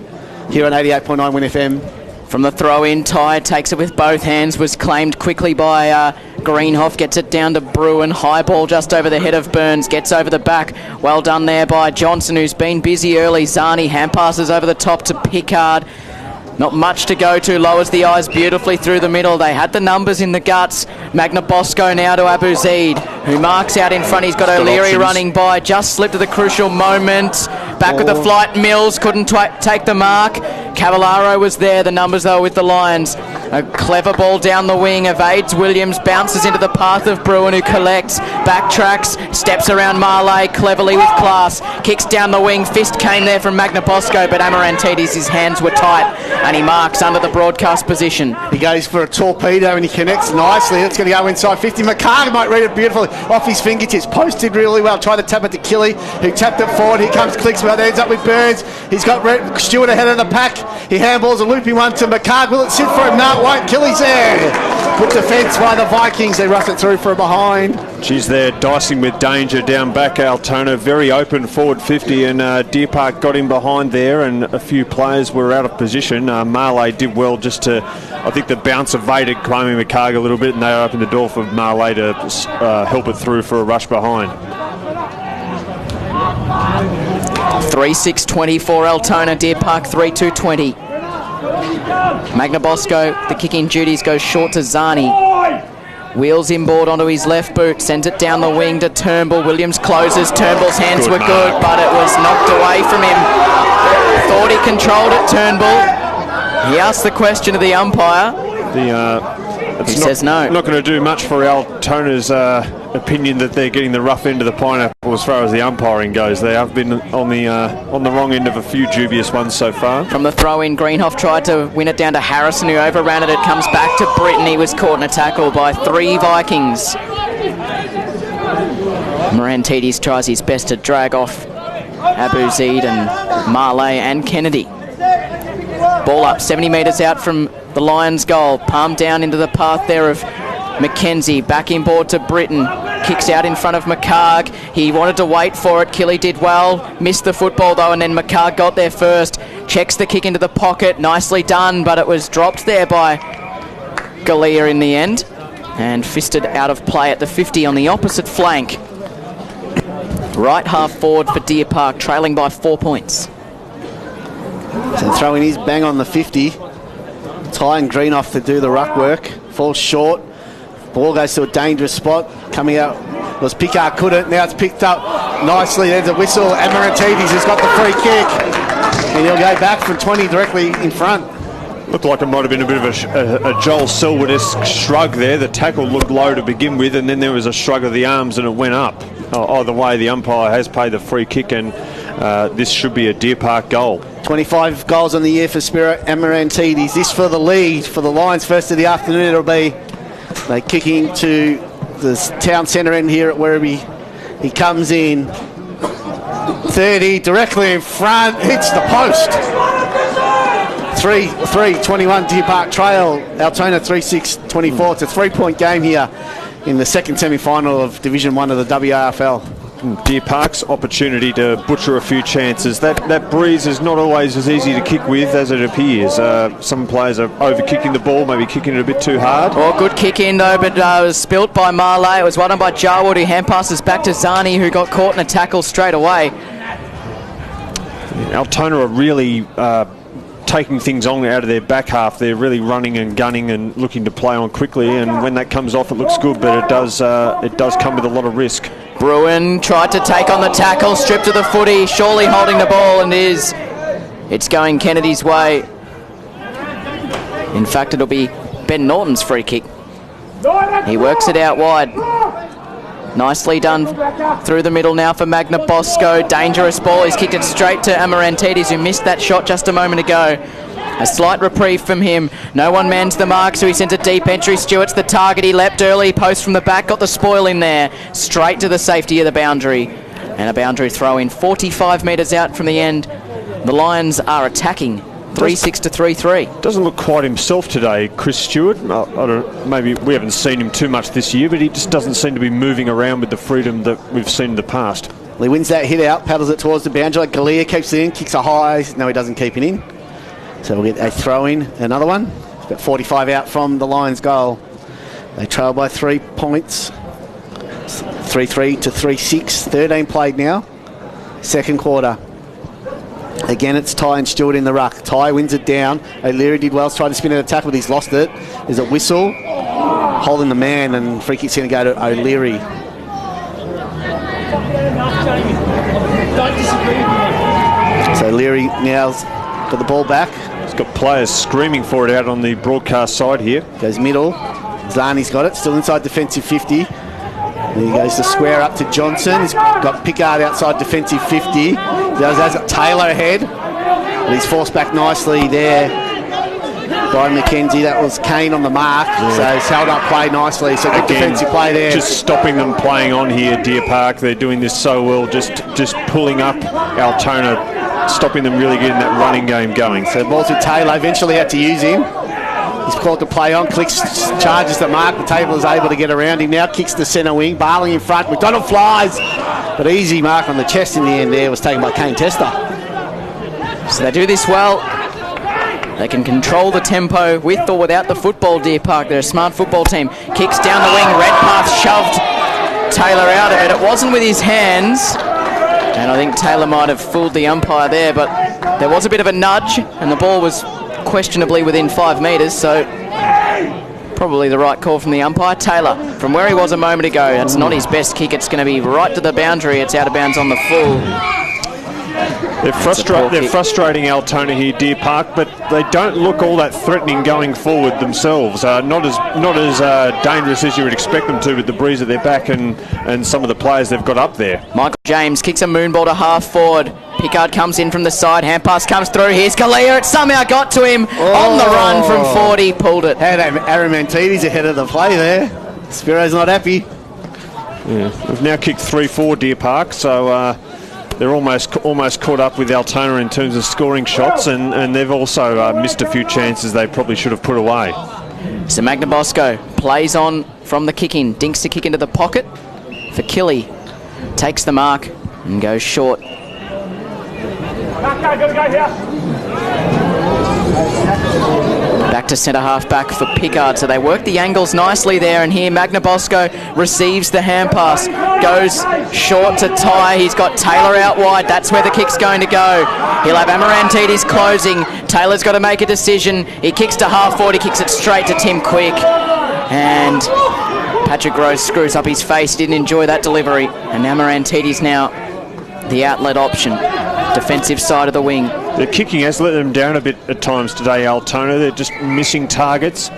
here on 88.9 Win FM. From the throw-in, Ty takes it with both hands, was claimed quickly by Greenhoff, gets it down to Bruin, high ball just over the head of Burns, gets over the back, well done there by Johnson, who's been busy early. Zani hand passes over the top to Pickard. Not much to go to, lowers the eyes beautifully through the middle. They had the numbers in the guts. Magna Bosco now to Abu Zaid, who marks out in front. He's got O'Leary running by, just slipped at the crucial moment. Back with the flight, Mills couldn't take the mark. Cavallaro was there, the numbers though with the Lions. A clever ball down the wing, evades Williams, bounces into the path of Bruin, who collects, backtracks, steps around Marley cleverly with class, kicks down the wing. Fist came there from Magna Bosco, but Amarantidis, his hands were tight, and he marks under the broadcast position. He goes for a torpedo and he connects nicely. It's going to go inside 50. McCarty might read it beautifully off his fingertips. Posted really well. Tried to tap it to Killy, who tapped it forward. Here comes Clicks, but ends up with Burns. He's got Stewart ahead of the pack. He handballs a looping one to McCarg. Will it sit for him? No, it won't. Kelly's there. Good defence by the Vikings. They rush it through for a behind. She's there dicing with danger down back. Altona very open forward 50, and Deer Park got in behind there, and a few players were out of position. Marley did well just to, I think the bounce evaded Kwame McCarg a little bit, and they opened the door for Marley to help it through for a rush behind. 3-6-20 for Altona, Deer Park 3-2-20. Magna Bosco, the kicking duties, goes short to Zani. Wheels inboard onto his left boot, sends it down the wing to Turnbull. Williams closes, Turnbull's hands were good, but it was knocked away from him. Thought he controlled it, Turnbull. He asked the question of the umpire. He says no. Not going to do much for Altona's opinion that they're getting the rough end of the pineapple as far as the umpiring goes. They have been on the wrong end of a few dubious ones so far. From the throw-in, Greenhoff tried to win it down to Harrison, who overran it. It comes back to Britton. He was caught in a tackle by 3 Vikings. Morantidis tries his best to drag off Abu Zaid and Marley and Kennedy. Ball up 70 metres out from the Lions' goal. Palm down into the path there of McKenzie. Back inboard to Britton. Kicks out in front of McCarg. He wanted to wait for it. Killy did well. Missed the football though, and then McCarg got there first. Checks the kick into the pocket. Nicely done, but it was dropped there by Galea in the end. And fisted out of play at the 50 on the opposite flank. Right half forward for Deer Park, trailing by 4 points. So throwing his bang on the 50. Ty and Greenhoff to do the ruck work. Falls short. Ball goes to a dangerous spot. Coming out was Picard, couldn't. Now it's picked up nicely. There's a whistle. Amarantidis has got the free kick. And he'll go back from 20 directly in front. Looked like it might have been a bit of a Joel Selwood-esque shrug there. The tackle looked low to begin with, and then there was a shrug of the arms and it went up. Either way, the umpire has paid the free kick, and this should be a Deer Park goal. 25 goals on the year for Spirit Amarantidis. This for the lead for the Lions first of the afternoon. It'll be they kicking to the town centre end here at Werribee. He comes in 30 directly in front, hits the post. 3-21 Deer Park trail. Altona 3-6-24. It's a 3-point game here in the second semi-final of Division 1 of the WRFL. Deer Park's opportunity to butcher a few chances. That breeze is not always as easy to kick with as it appears. Some players are over-kicking the ball, maybe kicking it a bit too hard. Oh, good kick in though, but it was spilt by Marley. It was won by Jarwood, who hand passes back to Zani, who got caught in a tackle straight away. Altona are really taking things on out of their back half. They're really running and gunning and looking to play on quickly, and when that comes off it looks good, but it does come with a lot of risk. Bruin tried to take on the tackle, stripped to the footy, surely holding the ball, and it's going Kennedy's way. In fact, it'll be Ben Norton's free kick. He works it out wide. Nicely done through the middle now for Magna Bosco. Dangerous ball. He's kicked it straight to Amarantidis, who missed that shot just a moment ago. A slight reprieve from him. No one mans the mark, so he sends a deep entry. Stewart's the target. He leapt early. Post from the back. Got the spoil in there. Straight to the safety of the boundary. And a boundary throw in 45 metres out from the end. The Lions are attacking 3-6 to 3-3. Doesn't look quite himself today, Chris Stewart. Maybe we haven't seen him too much this year, but he just doesn't seem to be moving around with the freedom that we've seen in the past. He wins that hit out, paddles it towards the boundary. Galea keeps it in, kicks a high. No, he doesn't keep it in. So we'll get a throw in, another one. It's about 45 out from the Lions' goal. They trail by 3 points. 3-3 to 3-6. 13 played now. Second quarter. Again, it's Ty and Stewart in the ruck. Ty wins it down. O'Leary did well, tried to spin an attack, but he's lost it. There's a whistle, holding the man, and free kick's going to go to O'Leary. So O'Leary now's got the ball back. He's got players screaming for it out on the broadcast side here. Goes middle. Zani's got it, still inside defensive 50. There he goes to square up to Johnson. He's got Pickard outside defensive 50. He has got Taylor ahead. But he's forced back nicely there by McKenzie. That was Kane on the mark. Yeah. So he's held up play nicely. So good defensive play there. Just stopping them playing on here, Deer Park. They're doing this so well. Just pulling up Altona stopping them really getting that running game going. So the ball's with Taylor. Eventually had to use him. He's called to play on, clicks, charges the mark. The table is able to get around him. Now kicks the centre wing. Barling in front. McDonald flies. But easy mark on the chest in the end there was taken by Kane Tester. So they do this well. They can control the tempo with or without the football, Deer Park. They're a smart football team. Kicks down the wing. Redpath shoved Taylor out of it. It wasn't with his hands. And I think Taylor might have fooled the umpire there, but there was a bit of a nudge and the ball was questionably within 5 metres, so probably the right call from the umpire. Taylor, from where he was a moment ago, that's not his best kick. It's going to be right to the boundary. It's out of bounds on the full. They're frustrating Altona here, Deer Park, but they don't look all that threatening going forward themselves. Not as dangerous as you would expect them to with the breeze at their back and some of the players they've got up there. Michael James kicks a moonball to half forward. Pickard comes in from the side. Hand pass comes through. Here's Kalia. It somehow got to him on the run from 40. Pulled it. Had Aramantidis ahead of the play there. Spiro's not happy. Yeah, we've now kicked 3-4 Deer Park, so they're almost caught up with Altona in terms of scoring shots, and they've also missed a few chances they probably should have put away. So Magnabosco plays on from the kick in. Dinks to kick into the pocket for Killy. Takes the mark and goes short. Back to centre half back for Pickard. So they work the angles nicely there, and here Magnabosco receives the hand pass, goes short to Ty. He's got Taylor out wide. That's where the kick's going to go. He'll have Amarantidis closing. Taylor's got to make a decision. He kicks to half forward. He kicks it straight to Tim Quick, and Patrick Rose screws up his face. Didn't enjoy that delivery, and Amarantidis now the outlet option, defensive side of the wing. The kicking has let them down a bit at times today, Altona. They're just missing targets.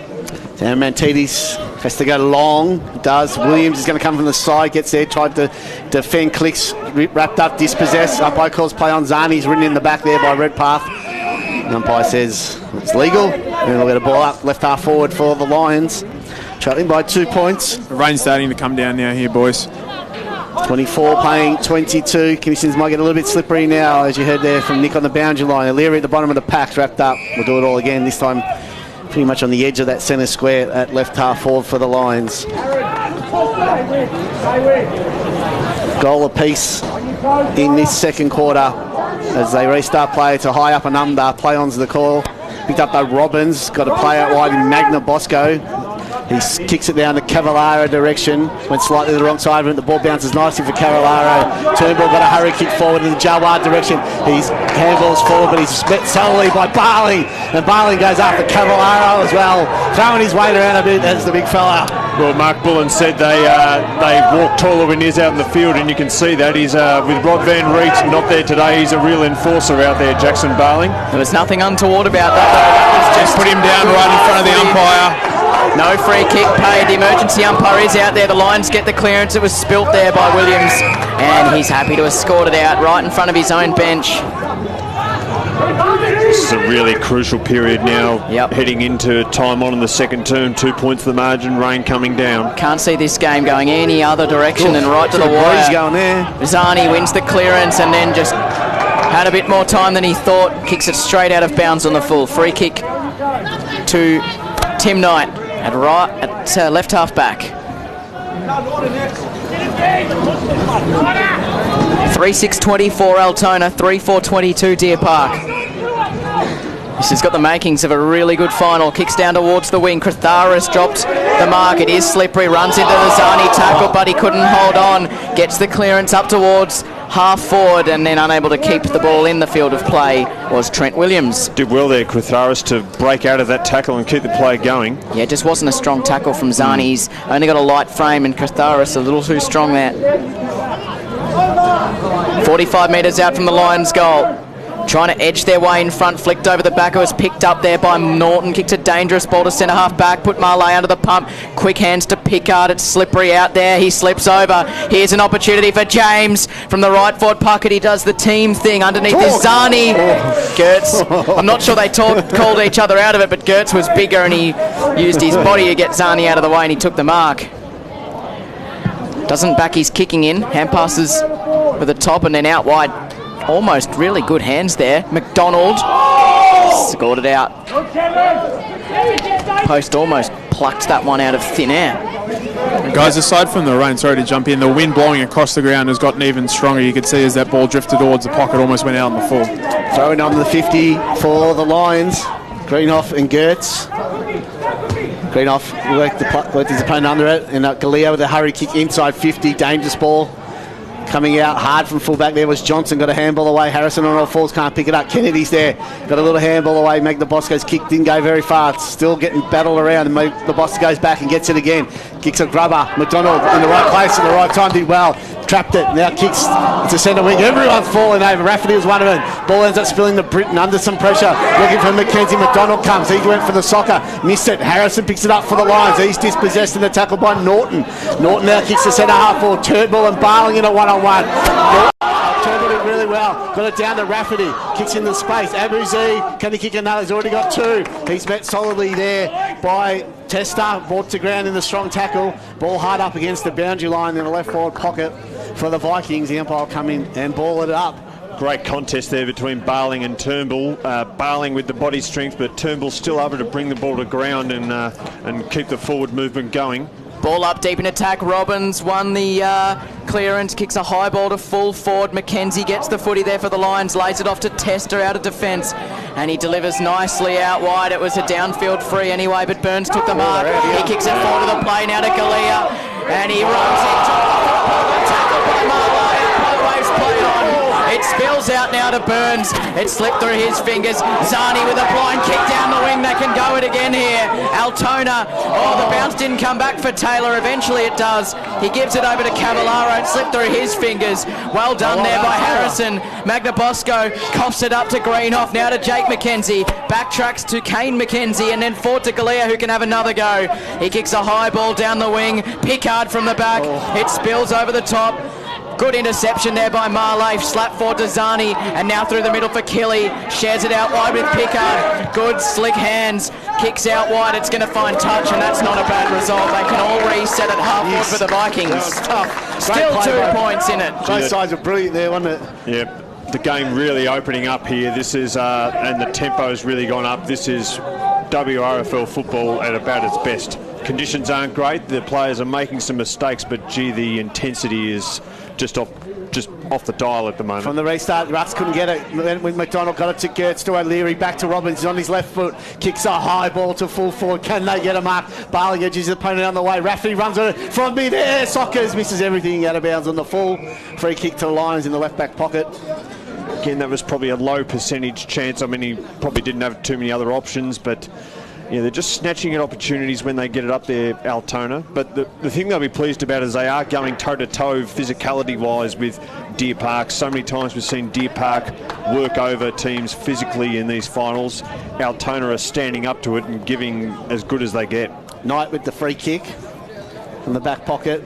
Mantidis has to go long. He does. Williams is going to come from the side, gets there, tried to defend, clicks, wrapped up, dispossessed. Umpire calls play on Zani. He's ridden in the back there by Redpath. The umpire says it's legal, and we'll get a ball up left half forward for the Lions. Trailing by 2 points. The rain's starting to come down now here, boys. 24 playing 22. Conditions might get a little bit slippery now, as you heard there from Nick on the boundary line. O'Leary at the bottom of the pack, wrapped up. We'll do it all again, this time pretty much on the edge of that centre square at left half forward for the Lions. Goal apiece in this second quarter as they restart play to high up and under. Play on's the call. Picked up by Robbins. Got a play out wide in Magnabosco. He kicks it down the Cavallaro direction. Went slightly to the wrong side of it. The ball bounces nicely for Cavallaro. Turnbull got a hurry kick forward in the Jawad direction. He's handballs forward, but he's met solely by Barling. And Barling goes after Cavallaro as well. Throwing his weight around a bit as the big fella. Well, Mark Bullen said they walk taller when he's out in the field, and you can see that. He's with Rod Van Reet not there today. He's a real enforcer out there, Jackson Barling. There was nothing untoward about that, though. That was just Put him down right in front of the umpire. no free kick paid. The emergency umpire is out there. The Lions get the clearance. It was spilt there by Williams, and he's happy to have scored it out right in front of his own bench. This is a really crucial period now, Yep. heading into time on in the second term. 2 points the margin, rain coming down. Can't see this game going any other direction than right to the wire. Breeze going there. Zani wins the clearance and then just had a bit more time than he thought. Kicks it straight out of bounds on the full. Free kick to Tim Knight at left half back. 3-6-24 Altona, 3-4-22 Deer Park. This has got the makings of a really good final. Kicks down towards the wing. Kratharis dropped the mark. It is slippery. Runs into the Zani tackle, but he couldn't hold on. Gets the clearance up towards half forward, and then unable to keep the ball in the field of play was Trent Williams. Did well there, Kratharis, to break out of that tackle and keep the play going. Yeah, it just wasn't a strong tackle from Zani. He's only got a light frame, and Kratharis a little too strong there. 45 metres out from the Lions' goal. Trying to edge their way in front, flicked over the back. It was picked up there by Norton. Kicked a dangerous ball to centre half back. Put Marley under the pump. Quick hands to Pickard. It's slippery out there. He slips over. Here's an opportunity for James from the right forward pocket. He does the team thing underneath this Zani. Gertz. I'm not sure they called each other out of it, but Gertz was bigger and he used his body to get Zani out of the way, and he took the mark. Doesn't back his kicking in. Hand passes with the top and then out wide. almost really good hands there. McDonald scored it out. Post almost plucked that one out of thin air. Guys, aside from the rain, sorry to jump in, the wind blowing across the ground has gotten even stronger. You could see as that ball drifted towards the pocket, almost went out in the full. Throwing on the 50 for the Lions. Greenhoff and Gertz. Greenhoff worked his opponent under it, and Galea with a hurry kick inside 50, dangerous ball. Coming out hard from fullback there was Johnson, got a handball away. Harrison on all fours, can't pick it up. Kennedy's there, got a little handball away. Magnabosco's kick didn't go very far. Still getting battled around, and Magnabosco goes back and gets it again. Kicks a grubber. McDonald in the right place at the right time, did well. Trapped it, now kicks to centre wing. Everyone's falling over. Rafferty was one of them. Ball ends up spilling to Britton under some pressure. Looking for Mackenzie. McDonald comes. He went for the soccer. Missed it. Harrison picks it up for the Lions. He's dispossessed in the tackle by Norton. Norton now kicks the centre half forward. Turnbull and Barling in a one-on-one. Turnbull did really well. Got it down to Rafferty. Kicks into space. Abuzi, can he kick another? He's already got two. He's met solidly there by Testa. Brought to ground in the strong tackle. Ball hard up against the boundary line in the left forward pocket for the Vikings. The umpire will come in and ball it up. Great contest there between Barling and Turnbull. Barling with the body strength, but Turnbull still able to bring the ball to ground and keep the forward movement going. Ball up deep in attack. Robbins won the clearance, kicks a high ball to full forward. Mackenzie gets the footy there for the Lions, lays it off to Tester out of defence, and he delivers nicely out wide. It was a downfield free anyway, but Burns took the mark. He kicks it forward to the play now to Galea, and he runs into the tackle by Marlowe. Waves played on. It spills out now to Burns. It slipped through his fingers. Zani with a blind kick down the wing. They can go it again here. Altona. Oh, the bounce didn't come back for Taylor. Eventually it does. He gives it over to Cavallaro. It slipped through his fingers. Well done there by Harrison. Magnabosco coughs it up to Greenhoff. Now to Jake McKenzie. Backtracks to Kane McKenzie and then forward to Galea, who can have another go. He kicks a high ball down the wing. Pickard from the back. It spills over the top. Good interception there by Marleif. Slap forward to Zani, and now through the middle for Killy. Shares it out wide with Pickard. Good slick hands. Kicks out wide. It's going to find touch, and that's not a bad result. They can all reset at half forward for the Vikings. Tough. Still 2 points in it. Both sides were brilliant there, wasn't it? Yeah, the game really opening up here. This is, and the tempo's really gone up. This is WRFL football at about its best. Conditions aren't great. The players are making some mistakes, but gee, the intensity is just off the dial at the moment. From the restart, Ruts couldn't get it. When McDonald got it to Gertz, to O'Leary, back to Robbins on his left foot, kicks a high ball to full forward. Can they get a mark? Barling edges his opponent on the way. Rafferty runs it from mid-air. Sockers misses everything out of bounds on the full. Free kick to the Lions in the left back pocket. Again, that was probably a low percentage chance. I mean, he probably didn't have too many other options, but yeah, they're just snatching at opportunities when they get it up there, Altona. But the thing they'll be pleased about is they are going toe-to-toe physicality-wise with Deer Park. So many times we've seen Deer Park work over teams physically in these finals. Altona are standing up to it and giving as good as they get. Knight with the free kick from the back pocket.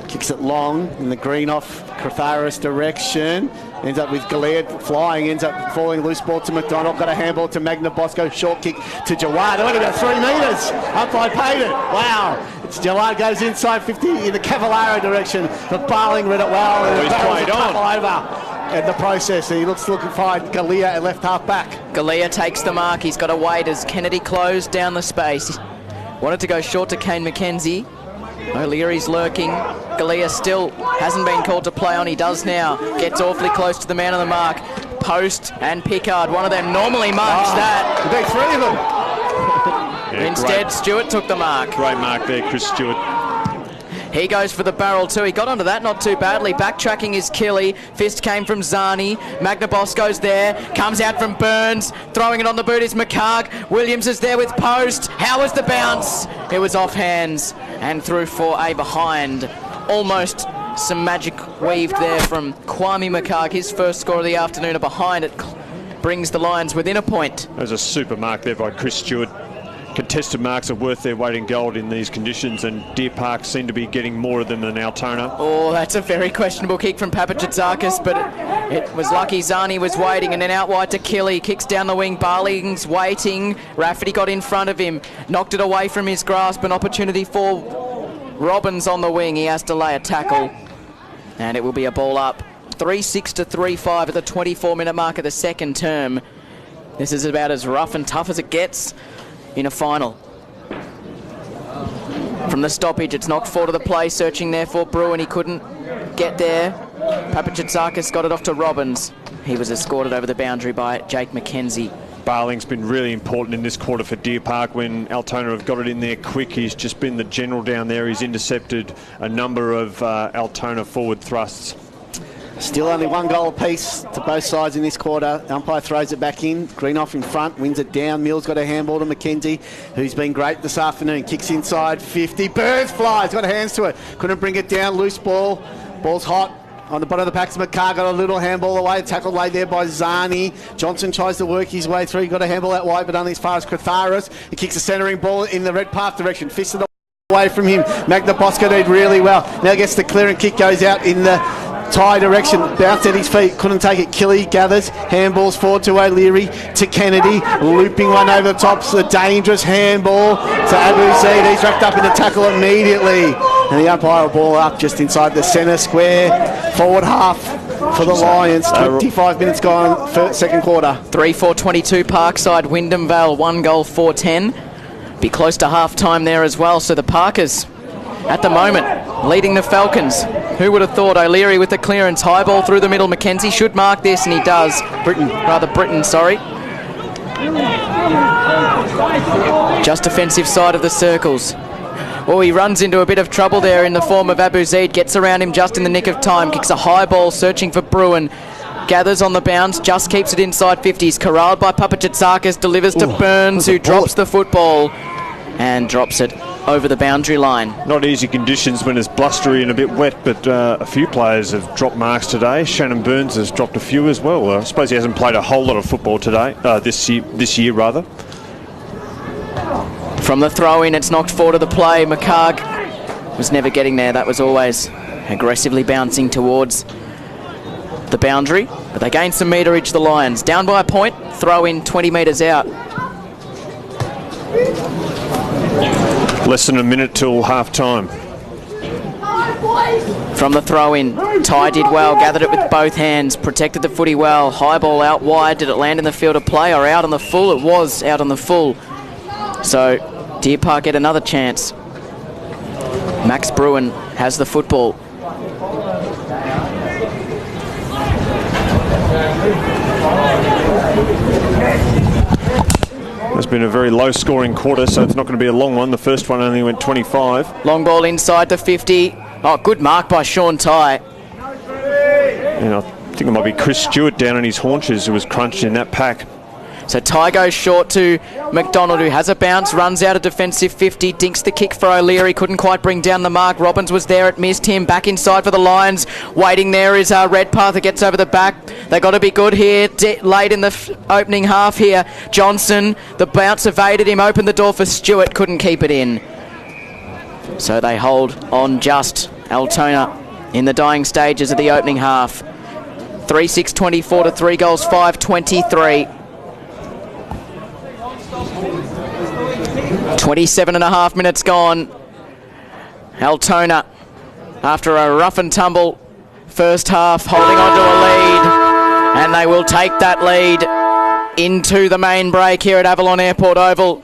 Kicks it long in the Greenhoff, Cratharis direction. Ends up with Galea flying, ends up falling loose ball to McDonald. Got a handball to Magnabosco, short kick to Jawad. Only about 3 metres. Umpire paid it. Wow. It's Jawad goes inside 50 in the Cavallaro direction. But Barling read it well. He's played on. Over in the process. He looking fine. Galea at left half back. Galea takes the mark. He's got to wait as Kennedy closed down the space. Wanted to go short to Kane McKenzie. O'Leary's lurking. Galea still hasn't been called to play on. He does now. Gets awfully close to the man on the mark. Post and Pickard. One of them normally marks that. The big 3 of them. Yeah, Instead, great. Stewart took the mark. Great mark there, Chris Stewart. He goes for the barrel too. He got onto that not too badly. Backtracking is Killy. Fist came from Zani. Magnabosco's there. Comes out from Burns. Throwing it on the boot is McCarg. Williams is there with Post. How was the bounce? It was off hands and through for a behind. Almost some magic weaved there from Kwame McCarg. His first score of the afternoon. A behind. It brings the Lions within a point. That was a super mark there by Chris Stewart. Contested marks are worth their weight in gold in these conditions, and Deer Park seem to be getting more of them than Altona. Oh, that's a very questionable kick from Papagitzakis, but it was lucky Zani was waiting, and then out wide to Killy. Kicks down the wing, Barling's waiting. Rafferty got in front of him, knocked it away from his grasp. An opportunity for Robbins on the wing. He has to lay a tackle, and it will be a ball up. 3-6 to 3-5 at the 24-minute mark of the second term. This is about as rough and tough as it gets in a final. From the stoppage, it's knocked forward to the play, searching there for Bruin. He couldn't get there. Papachatsakis got it off to Robbins. He was escorted over the boundary by Jake McKenzie. Barling's been really important in this quarter for Deer Park. When Altona have got it in there quick, he's just been the general down there. He's intercepted a number of Altona forward thrusts. Still only 1 goal apiece to both sides in this quarter. Umpire throws it back in. Greenoff in front, wins it down. Mills got a handball to McKenzie, who's been great this afternoon. Kicks inside 50. Burns flies, got hands to it. Couldn't bring it down. Loose ball. Ball's hot. On the bottom of the pack, McCarr got a little handball away. Tackle laid there by Zani. Johnson tries to work his way through. He got a handball out wide, but only as far as Kratharis. He kicks a centering ball in the red path direction. Fisted away from him. Magna Bosco did really well. Now gets the clear and kick goes out in the tie direction. Bounced at his feet. Couldn't take it. Killy gathers. Handballs forward to O'Leary. To Kennedy. Looping one over the top. It's a dangerous handball to Abu Zaid. He's wrapped up in the tackle immediately. And the umpire will ball up just inside the centre square. Forward half for the Lions. 25 minutes gone for second quarter. 3-4-22 Parkside, Wyndham Vale, 1 goal, 4-10. Be close to half-time there as well. So the Parkers, at the moment, leading the Falcons. Who would have thought? O'Leary with the clearance. High ball through the middle. McKenzie should mark this, and he does. Britton, sorry. Just defensive side of the circles. Oh, he runs into a bit of trouble there in the form of Abu Zaid. Gets around him just in the nick of time. Kicks a high ball, searching for Bruin. Gathers on the bounce, just keeps it inside 50s. Corralled by Papachatsakis, delivers to Burns, who drops the football and drops it over the boundary line. Not easy conditions when it's blustery and a bit wet, but a few players have dropped marks today. Shannon Burns has dropped a few as well. I suppose he hasn't played a whole lot of football today, this year rather. From the throw-in, it's knocked forward to the play. McCarg was never getting there. That was always aggressively bouncing towards the boundary. But they gain some meterage, the Lions. Down by a point, throw-in 20 metres out. Less than a minute till half-time. From the throw-in, Ty did well, gathered it with both hands, protected the footy well. High ball out wide. Did it land in the field of play or out on the full? It was out on the full. So Deer Park get another chance. Max Bruin has the football. It's been a very low-scoring quarter, so it's not going to be a long one. The first one only went 25. Long ball inside the 50. Oh, good mark by Sean Ty. And I think it might be Chris Stewart down on his haunches who was crunched in that pack. So Ty goes short to McDonald, who has a bounce, runs out a defensive 50, dinks the kick for O'Leary, couldn't quite bring down the mark. Robbins was there, it missed him. Back inside for the Lions. Waiting there is Redpath, that gets over the back. They got to be good here. Late in the opening half here. Johnson, the bounce evaded him, opened the door for Stewart, couldn't keep it in. So they hold on just. Altona in the dying stages of the opening half. 3-6-24 to 3 goals, 5-23. 27.5 minutes gone. Altona, after a rough and tumble first half, holding on to a lead, and they will take that lead into the main break here at Avalon Airport Oval.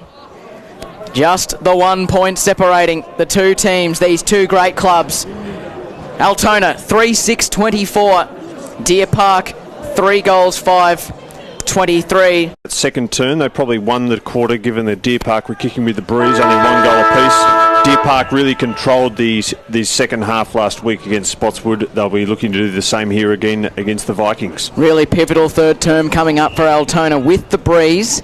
Just the 1 point separating the two teams, these two great clubs. Altona 3-6-24, Deer Park 3 goals, 5-23. Second turn, they probably won the quarter given that Deer Park were kicking with the breeze, only 1 goal apiece. Deer Park really controlled these second half last week against Spotswood. They'll be looking to do the same here again against the Vikings. Really pivotal third term coming up for Altona with the breeze.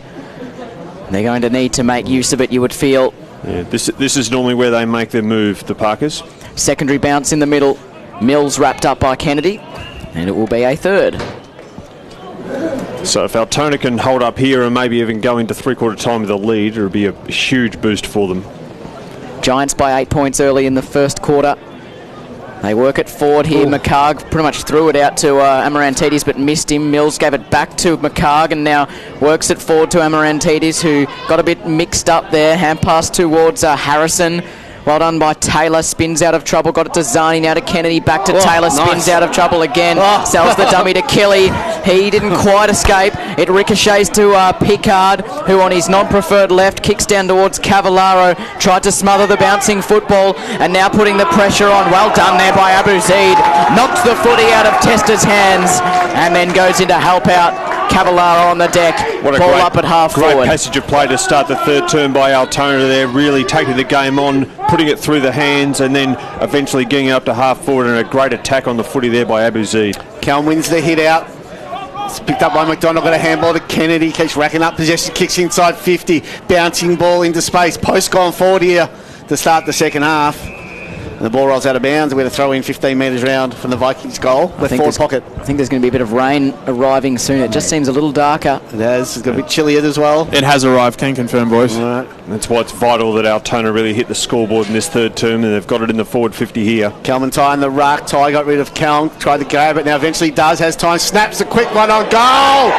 They're going to need to make use of it, you would feel. Yeah, this is normally where they make their move, the Parkers. Secondary bounce in the middle. Mills wrapped up by Kennedy, and it will be a third. So if Altona can hold up here and maybe even go into three-quarter time with a lead, it'll be a huge boost for them. Giants by 8 points early in the first quarter. They work it forward here. McCarg pretty much threw it out to Amarantidis but missed him. Mills gave it back to McCarg and now works it forward to Amarantidis, who got a bit mixed up there. Hand pass towards Harrison. Well done by Taylor. Spins out of trouble. Got it to Zani. Now to Kennedy. Back to Taylor. Spins Nice. out of trouble again. Sells the dummy to Kelly. He didn't quite escape. It ricochets to Pickard, who on his non-preferred left kicks down towards Cavallaro. Tried to smother the bouncing football and now putting the pressure on. Well done there by Abu Zaid. Knocks the footy out of Tester's hands and then goes in to help out Cavallaro on the deck. What a Ball great, up at half great forward. passage of play to start the third term by Altona there, really taking the game on, putting it through the hands and then eventually getting up to half forward, and a great attack on the footy there by Abu Zaid. Cal wins the hit out. It's picked up by McDonald, got a handball to Kennedy, keeps racking up possession, kicks inside 50, bouncing ball into space. Post gone forward here to start the second half. And the ball rolls out of bounds. We're going to throw in 15 metres round from the Vikings goal with forward pocket. I think there's going to be a bit of rain arriving soon. It just seems a little darker. It has. It's got a bit chillier as well. It has arrived, can confirm, boys. All right. That's why it's vital that Altona really hit the scoreboard in this third term, and they've got it in the forward 50 here. Kelman Ty in the ruck. Ty got rid of Kelm, tried to grab it, now eventually does, has time, snaps a quick one on goal.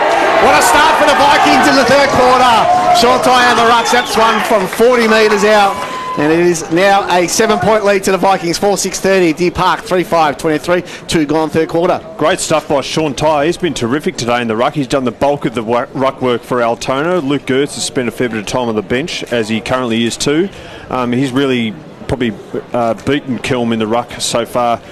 What a start for the Vikings in the third quarter. Sean Ty on the ruck, snaps one from 40 metres out. And it is now a 7-point lead to the Vikings, 4-6-30. Deer Park, 3-5-23. 2 gone third quarter. Great stuff by Sean Ty. He's been terrific today in the ruck. He's done the bulk of the ruck work for Altona. Luke Gertz has spent a fair bit of time on the bench, as he currently is too. He's really probably beaten Kelm in the ruck so far,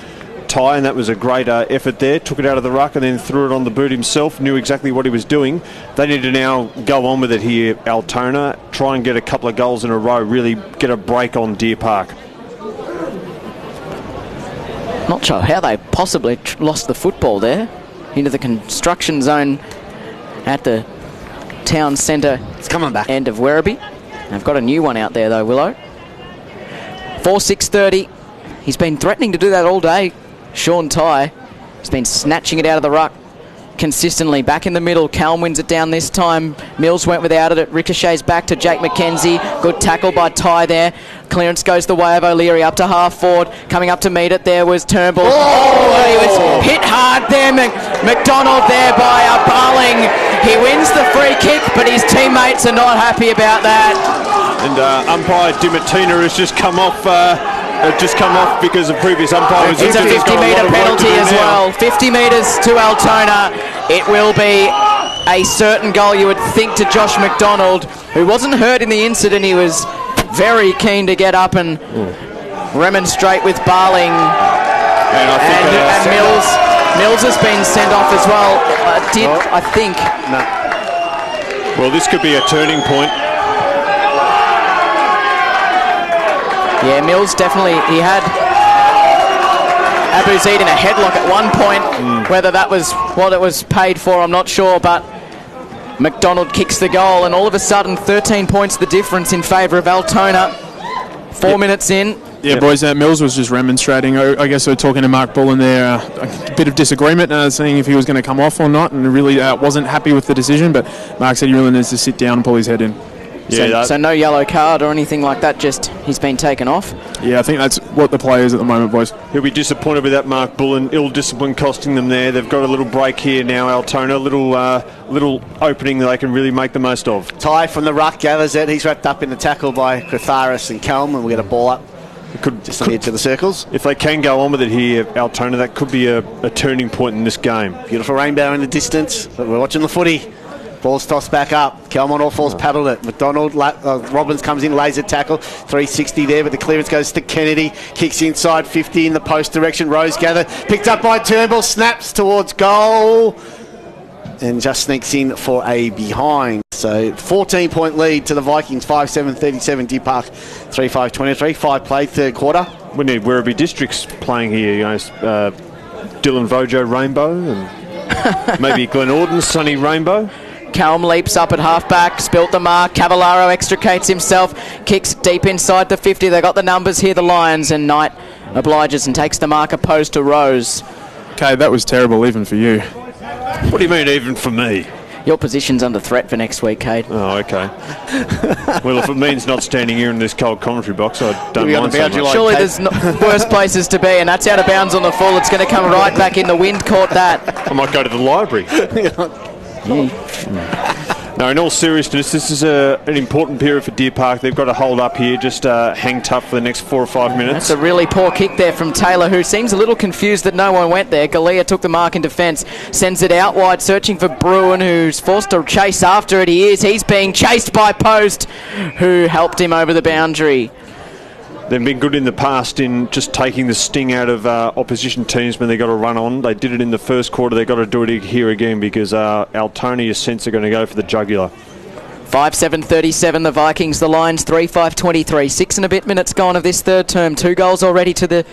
Ty, and that was a great effort there. Took it out of the ruck and then threw it on the boot himself. Knew exactly what he was doing. They need to now go on with it here, Altona. Try and get a couple of goals in a row. Really get a break on Deer Park. Not sure how they possibly lost the football there into the construction zone at the town centre. It's coming back. End of Werribee. They've got a new one out there though, Willow. 4-6-30. He's been threatening to do that all day. Sean Ty. He's been snatching it out of the ruck consistently. Back in the middle. Calm wins it down this time. Mills went without it. It ricochets back to Jake McKenzie. Good tackle by Ty there. Clearance goes the way of O'Leary up to half forward. Coming up to meet it there was Turnbull. He was hit hard there. McDonald there by Barling. He wins the free kick, but his teammates are not happy about that. And umpire Dimatina has just come off. Because the previous umpire was. It's a 50-metre penalty as well. 50 metres to Altona. It will be a certain goal, you would think, to Josh McDonald, who wasn't hurt in the incident. He was very keen to get up and remonstrate with Barling. And Mills has been sent off as well. I think. No. Well, this could be a turning point. Yeah, Mills definitely, he had Abu Zaid in a headlock at one point. Whether that was what it was paid for, I'm not sure, but McDonald kicks the goal, and all of a sudden 13 points the difference in favour of Altona. 4 minutes in. Yeah, boys, Mills was just remonstrating. I guess we were talking to Mark Bullen there, a bit of disagreement, seeing if he was going to come off or not, and really wasn't happy with the decision, but Mark said he really needs to sit down and pull his head in. Yeah, so no yellow card or anything like that, just he's been taken off. Yeah, I think that's what the play is at the moment, boys. He'll be disappointed with that, Mark Bullen. Ill discipline costing them there. They've got a little break here now, Altona. A little opening that they can really make the most of. Ty from the ruck gathers it. He's wrapped up in the tackle by Cratharis and Kelm, and we get a ball up. Just on the edge of the circles. If they can go on with it here, Altona, that could be a turning point in this game. Beautiful rainbow in the distance. But we're watching the footy. Ball's tossed back up. Kelm on all fours paddled it. McDonald, Robbins comes in, lays a tackle. 360 there, but the clearance goes to Kennedy. Kicks inside 50 in the post direction. Rose gathered. Picked up by Turnbull. Snaps towards goal. And just sneaks in for a behind. So 14-point lead to the Vikings. 5-7-37. Deer Park 3-5-23. 5 played third quarter. We need Werribee Districts playing here. You know, Dylan Vojo Rainbow and maybe Glen Orden's Sunny Rainbow. Calm leaps up at half-back, spilt the mark. Cavallaro extricates himself, kicks deep inside the 50. They got the numbers here, the Lions, and Knight obliges and takes the mark opposed to Rose. Okay, that was terrible even for you. What do you mean even for me? Your position's under threat for next week, Cade. Oh, okay. Well, if it means not standing here in this cold commentary box, I don't mind so much. Surely there's worse places to be, and that's out of bounds on the full. It's going to come right back in. The wind caught that. I might go to the library. No, in all seriousness, this is an important period for Deer Park. They've got to hold up here, just hang tough for the next 4 or 5 minutes. That's a really poor kick there from Taylor, who seems a little confused that no one went there. Galea took the mark in defence, sends it out wide, searching for Bruin, who's forced to chase after it. He's being chased by Post, who helped him over the boundary. They've been good in the past in just taking the sting out of opposition teams when they got a run on. They did it in the first quarter. They've got to do it here again because Altona, you sense, are going to go for the jugular. 5-7-37 the Vikings. The Lions 3-5-23. 6 and a bit minutes gone of this third term. 2 goals already to the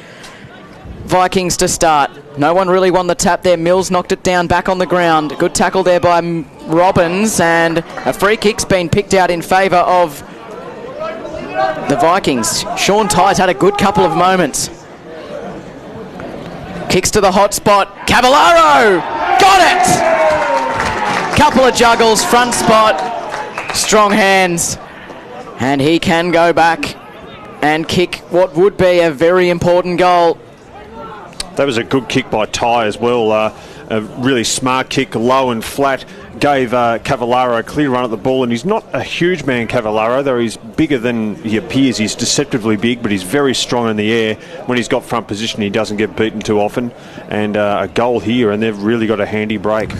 Vikings to start. No one really won the tap there. Mills knocked it down back on the ground. Good tackle there by Robbins, and a free kick's been picked out in favour of the Vikings. Sean Ty's had a good couple of moments. Kicks to the hot spot. Cavallaro! Got it! Couple of juggles, front spot, strong hands. And he can go back and kick what would be a very important goal. That was a good kick by Ty as well. A really smart kick, low and flat. Gave Cavallaro a clear run at the ball, and he's not a huge man, Cavallaro, though he's bigger than he appears. He's deceptively big, but he's very strong in the air. When he's got front position, he doesn't get beaten too often. And a goal here, and they've really got a handy break.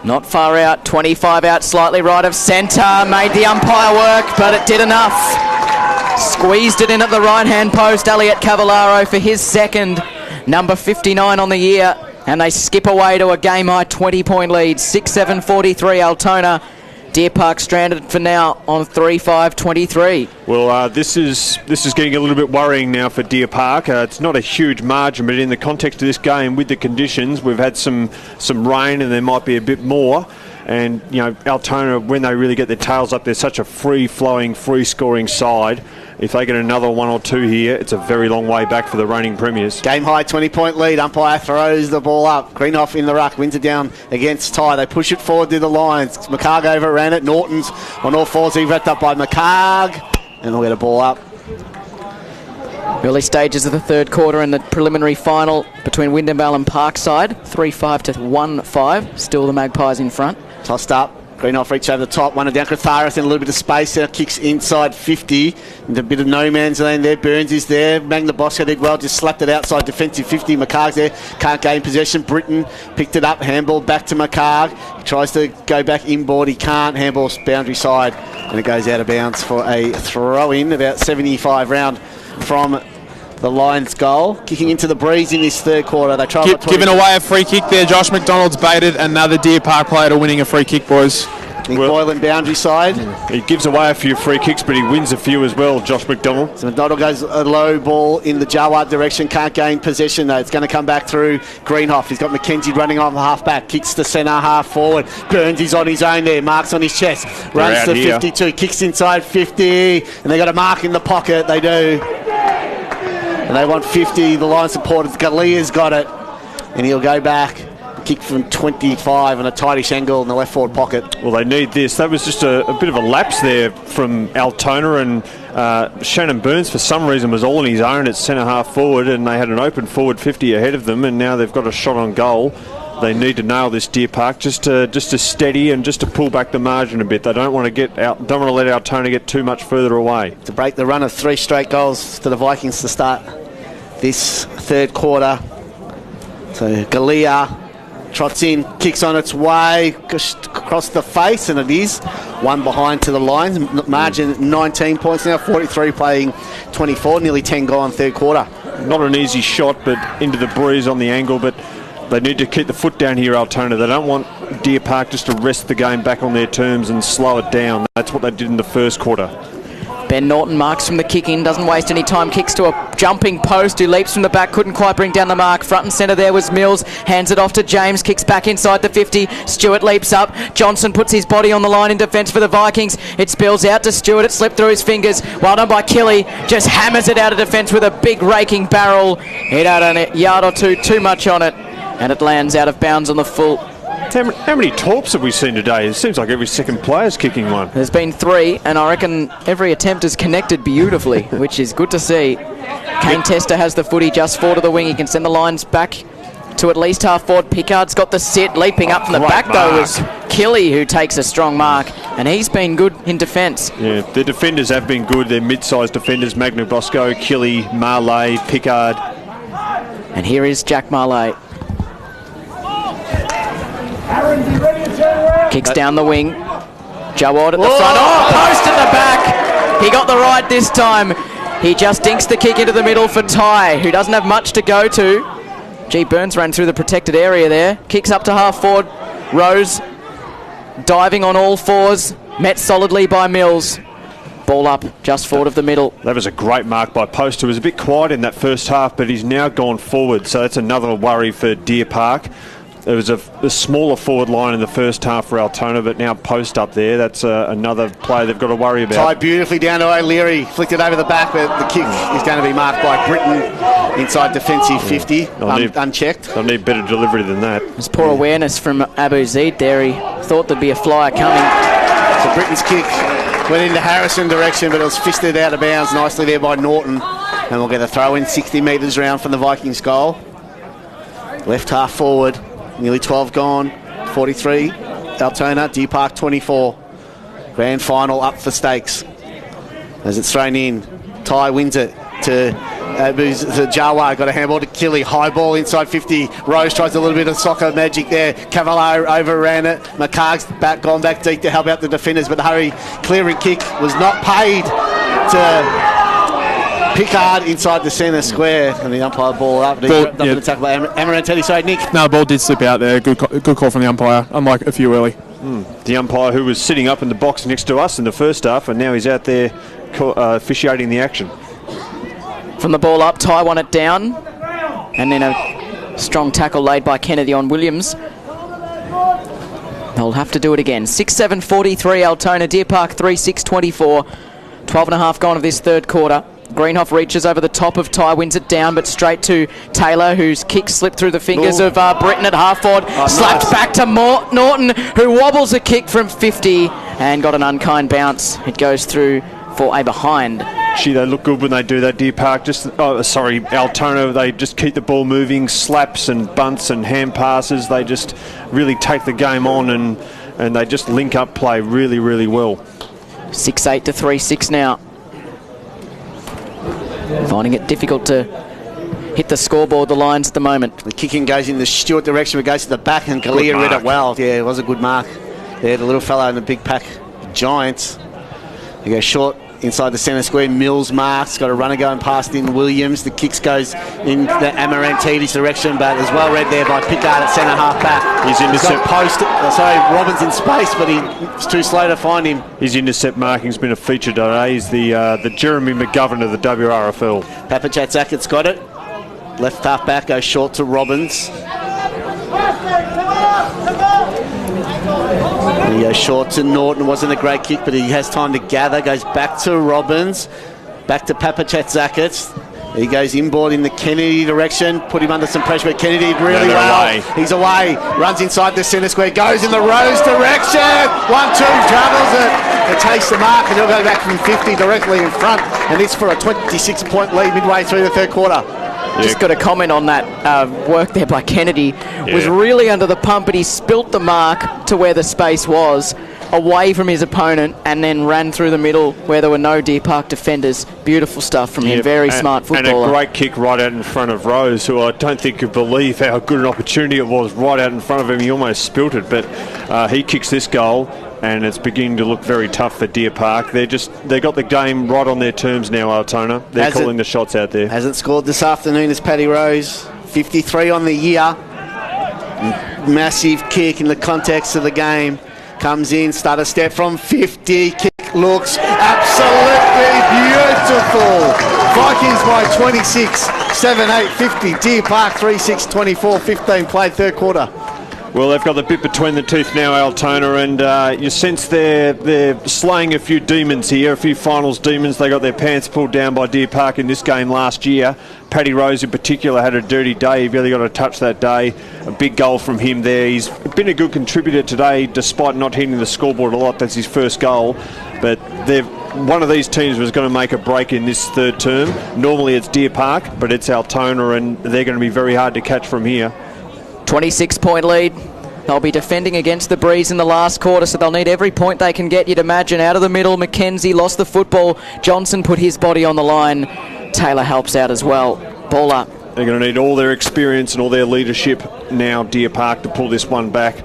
Not far out, 25 out, slightly right of centre. Made the umpire work, but it did enough. Squeezed it in at the right-hand post. Elliot Cavallaro for his second, number 59 on the year. And they skip away to a game-high 20-point lead. 6-7-43 Altona. Deer Park stranded for now on 3-5-23. Well, this is getting a little bit worrying now for Deer Park. It's not a huge margin, but in the context of this game, with the conditions, we've had some rain, and there might be a bit more. And you know, Altona, when they really get their tails up, they're such a free-flowing, free-scoring side. If they get another 1 or 2 here, it's a very long way back for the reigning premiers. Game high 20-point lead. Umpire throws the ball up. Greenhoff in the ruck, wins it down against Ty. They push it forward to the Lions. McCarg overran it. Norton's on all fours. He wrapped up by McCarg, and they'll get a ball up. Early stages of the third quarter in the preliminary final between Wyndham and Parkside. 3-5 to 1-5. Still the Magpies in front. Tossed up. Greenhoff reached over the top, one down Catharis in a little bit of space there, kicks inside 50, and a bit of no man's land there. Burns is there, Magna Bosco did well, just slapped it outside defensive 50. McCarg's there, can't gain possession. Britton picked it up, handball back to McCarg. He tries to go back inboard, he can't. Handball boundary side, and it goes out of bounds for a throw-in, about 75 round from the Lions goal. Kicking into the breeze in this third quarter. They try giving away a free kick there. Josh McDonald's baited another Deer Park player to winning a free kick, boys. Nick Boylan boundary side. He gives away a few free kicks, but he wins a few as well, Josh McDonald. So McDonald goes a low ball in the Jawad direction, can't gain possession though. It's going to come back through Greenhoff. He's got McKenzie running on the half back, kicks to centre half forward. Burns is on his own there, marks on his chest, runs to 52, kicks inside 50, and they got a mark in the pocket. They do. And they want 50, the Lions supporters. Galea's got it, and he'll go back. Kick from 25 on a tightish angle in the left forward pocket. Well, they need this. That was just a bit of a lapse there from Altona, and Shannon Burns for some reason was all on his own at centre half forward, and they had an open forward 50 ahead of them, and now they've got a shot on goal. They need to nail this, Deer Park, just to steady and just to pull back the margin a bit. They don't want to let Altona get too much further away. To break the run of 3 straight goals to the Vikings to start this third quarter. So Galea trots in, kicks on its way, just across the face, and it is one behind to the Lions. Margin 19 points now, 43 playing 24, nearly 10 gone third quarter. Not an easy shot, but into the breeze on the angle, but they need to keep the foot down here, Altona. They don't want Deer Park just to rest the game back on their terms and slow it down. That's what they did in the first quarter. Ben Norton marks from the kick in, doesn't waste any time, kicks to a jumping post who leaps from the back, couldn't quite bring down the mark. Front and centre there was Mills, hands it off to James, kicks back inside the 50. Stewart leaps up, Johnson puts his body on the line in defence for the Vikings. It spills out to Stewart, it slipped through his fingers. Well done by Killy, just hammers it out of defence with a big raking barrel. Hit out a yard or two, too much on it, and it lands out of bounds on the full. How many torps have we seen today? It seems like every second player's kicking one. There's been 3, and I reckon every attempt is connected beautifully, which is good to see. Kane Tester has the footy just forward of the wing. He can send the Lions back to at least half forward. Pickard's got the sit. Leaping up from the back, though, was Killy, who takes a strong mark, and he's been good in defence. Yeah, the defenders have been good. They're mid-sized defenders. Magna Bosco, Killy, Marley, Pickard. And here is Jack Marley. Kicks down the wing. Jawad at the front. Oh, post at the back. He got the right this time. He just dinks the kick into the middle for Ty, who doesn't have much to go to. G. Burns ran through the protected area there. Kicks up to half forward. Rose diving on all fours. Met solidly by Mills. Ball up just forward of the middle. That was a great mark by Post, who was a bit quiet in that first half, but he's now gone forward, so that's another worry for Deer Park. There was a smaller forward line in the first half for Altona, but now Post up there. That's another player they've got to worry about. Tied beautifully down to O'Leary. Flicked it over the back, but the kick is going to be marked by Britton inside defensive 50, unchecked. They'll need better delivery than that. There's poor awareness from Abu Zaid there. He thought there'd be a flyer coming. So Britton's kick went into Harrison direction, but it was fisted out of bounds nicely there by Norton. And we'll get a throw in 60 metres round from the Vikings goal. Left half forward. Nearly 12 gone, 43, Altona, Deer Park 24. Grand final up for stakes. As it's thrown in, Ty wins it to Jawa, got a handball to Killy, high ball inside 50. Rose tries a little bit of soccer magic there. Cavallaro overran it. McCarg's gone back deep to help out the defenders, but the hurry clearing kick was not paid to Pickard inside the centre square, and the umpire ball up. Up in the tackle by Amarantetti. Sorry, Nick. No, the ball did slip out there. Good call from the umpire, unlike a few early. The umpire who was sitting up in the box next to us in the first half, and now he's out there officiating the action. From the ball up, Ty won it down, and then a strong tackle laid by Kennedy on Williams. They'll have to do it again. 6-7-43 Altona, Deer Park 3-6-24. 12 and a half gone of this third quarter. Greenhoff reaches over the top of Ty, wins it down, but straight to Taylor, whose kick slipped through the fingers of Britton at half forward. Slapped back to Norton, who wobbles a kick from 50 and got an unkind bounce. It goes through for a behind. Gee, they look good when they do that, Deer Park. Altona, they just keep the ball moving, slaps and bunts and hand passes. They just really take the game on, and they just link up play really, really well. 6-8 to 3-6 now. Finding it difficult to hit the scoreboard, the Lions at the moment. The kicking goes in the Stewart direction, but goes to the back, and Galea read it well. Yeah, it was a good mark. There, the little fellow in the big pack Giants. They go short inside the centre square. Mills marks, got a runner going past in Williams. The kicks goes in the Amarantidis direction, but as well read there by Pickard at centre half back. His intercept post. Robbins in space, but he's too slow to find him. His intercept marking's been a feature today. He's the Jeremy McGovern of the WRFL. Papachatzaket's got it. Left half back goes short to Robbins. He goes short to Norton. Wasn't a great kick, but he has time to gather. Goes back to Robbins. Back to Papachatzakets. He goes inboard in the Kennedy direction. Put him under some pressure, but Kennedy did really well. Away. He's away. Runs inside the centre square. Goes in the Rose direction. 1-2. Travels it. It takes the mark, and he'll go back from 50 directly in front. And this for a 26-point lead midway through the third quarter. Just got a comment on that work there by Kennedy. Was really under the pump, but he spilt the mark to where the space was, away from his opponent, and then ran through the middle where there were no Deer Park defenders. Beautiful stuff from him. Very smart footballer. And a great kick right out in front of Rose, who I don't think could believe how good an opportunity it was right out in front of him. He almost spilt it, but he kicks this goal, and it's beginning to look very tough for Deer Park. They got the game right on their terms now, Altona. They're calling the shots out there. Hasn't scored this afternoon as Paddy Rose. 53 on the year. Massive kick in the context of the game. Comes in, stutter step from 50. Kick looks absolutely beautiful. Vikings by 26. 7-8-50. Deer Park 3-6-24. 15 played third quarter. Well, they've got the bit between the teeth now, Altona, and you sense they're slaying a few demons here, a few finals demons. They got their pants pulled down by Deer Park in this game last year. Paddy Rose in particular had a dirty day. He really got a touch that day. A big goal from him there. He's been a good contributor today, despite not hitting the scoreboard a lot. That's his first goal. But one of these teams was going to make a break in this third term. Normally it's Deer Park, but it's Altona, and they're going to be very hard to catch from here. 26-point lead. They'll be defending against the breeze in the last quarter, so they'll need every point they can get. You'd imagine out of the middle, McKenzie lost the football. Johnson put his body on the line. Taylor helps out as well. Ball up. They're going to need all their experience and all their leadership now, Deer Park, to pull this one back.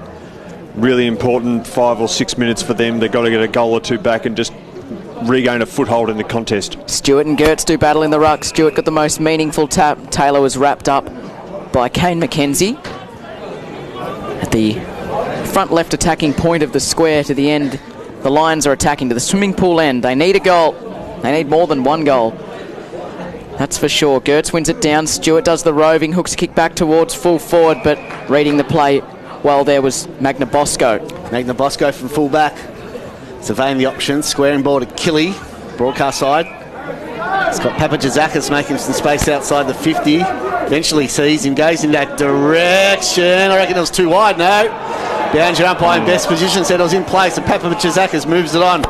Really important 5 or 6 minutes for them. They've got to get a goal or two back and just regain a foothold in the contest. Stewart and Gertz do battle in the ruck. Stewart got the most meaningful tap. Taylor was wrapped up by Kane McKenzie. At the front left attacking point of the square to the end, the Lions are attacking to the swimming pool end. They need a goal. They need more than one goal. That's for sure. Gertz wins it down. Stewart does the roving, hooks a kick back towards full forward, but reading the play well there was Magna Bosco. Magna Bosco from full back. Surveying the options. Squaring ball to Killy. Broadcast side. It's got Papajazakis making some space outside the 50. Eventually sees him, goes in that direction. I reckon it was too wide. No. Boundary umpire in best position, said it was in place. And Papajazakis moves it on.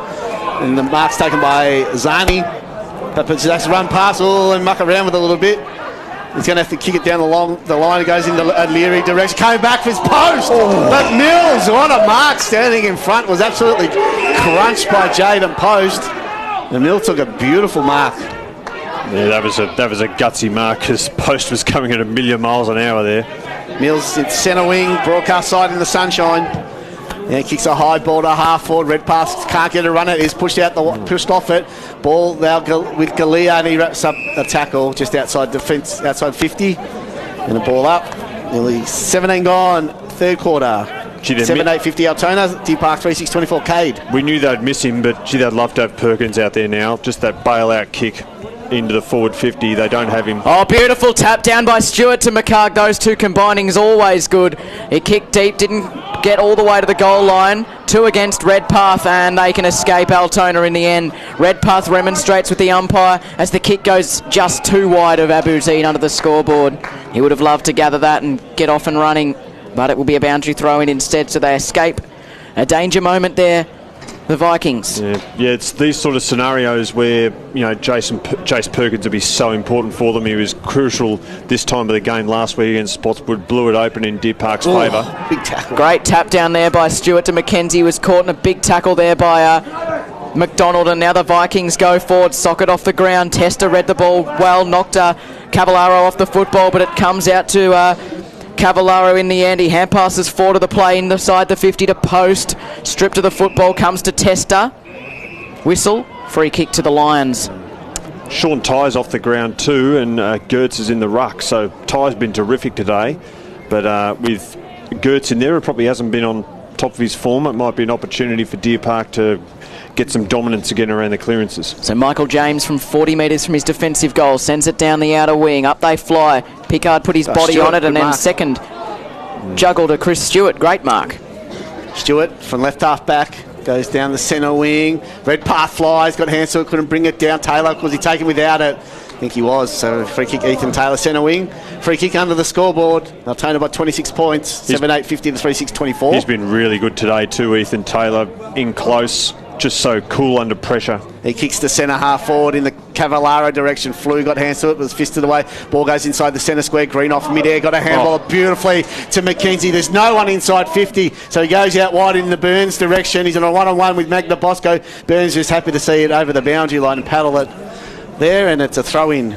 And the mark's taken by Zani. Papajazakis run past and muck around with it a little bit. He's going to have to kick it down the line. It goes into a Leary direction. Coming back for his post. But Mills, what a mark, standing in front, was absolutely crunched by Jaden Post. And Mills took a beautiful mark. Yeah, that was a gutsy mark because Post was coming at 1,000,000 miles an hour there. Mills in centre wing, broadcast side in the sunshine. And he kicks a high ball to half forward. Red pass, can't get a run at it. He's pushed off it. Ball now with Galea, and he wraps up a tackle just outside defence, outside 50. And a ball up. Nearly 17 gone, third quarter. 7-8-50 Altona, Deer Park 3-6-24 Cade. We knew they'd miss him, but gee, they'd love to have Perkins out there now. Just that bailout kick into the forward 50. They don't have him. Oh, beautiful tap down by Stewart to McCarg. Those two combining is always good. He kicked deep, didn't get all the way to the goal line. 2 against Redpath, and they can escape Altona in the end. Redpath remonstrates with the umpire as the kick goes just too wide of Abu Zaid under the scoreboard. He would have loved to gather that and get off and running, but it will be a boundary throw in instead, so they escape a danger moment there, the Vikings. Yeah, it's these sort of scenarios where, you know, Chase Perkins will be so important for them. He was crucial this time of the game last week against Spotswood, blew it open in Deer Park's favour. Big tackle. Great tap down there by Stewart to McKenzie, was caught in a big tackle there by McDonald, and now the Vikings go forward, socket off the ground. Tester read the ball well, knocked Cavallaro off the football, but it comes out to Cavallaro in the end. He hand passes forward to the play inside the 50 to Post. Stripped to the football, comes to Tester. Whistle, free kick to the Lions. Sean Ty's off the ground too, and Gertz is in the ruck. So Ty's been terrific today, but with Gertz in there, it probably hasn't been on top of his form. It might be an opportunity for Deer Park to get some dominance again around the clearances. So Michael James from 40 metres from his defensive goal sends it down the outer wing. Up they fly. Pickard put his body Stewart, on it, and then mark. second juggle to Chris Stewart. Great mark. Stewart from left half back goes down the centre wing. Redpath flies, got hands to it, couldn't bring it down. Taylor, was he taken without it? I think he was. So free kick, Ethan Taylor, centre wing. Free kick under the scoreboard. Altona by 26 points. 7-8-50 to 3-6-24. He's been really good today too, Ethan Taylor, in close. Just so cool under pressure. He kicks the centre half forward in the Cavallaro direction. Flew, got hands to it, was fisted away. Ball goes inside the centre square. Green off mid-air, got a handball beautifully to McKenzie. There's no one inside 50, so he goes out wide in the Burns direction. He's on a one-on-one with Magna Bosco. Burns just happy to see it over the boundary line and paddle it there, and it's a throw-in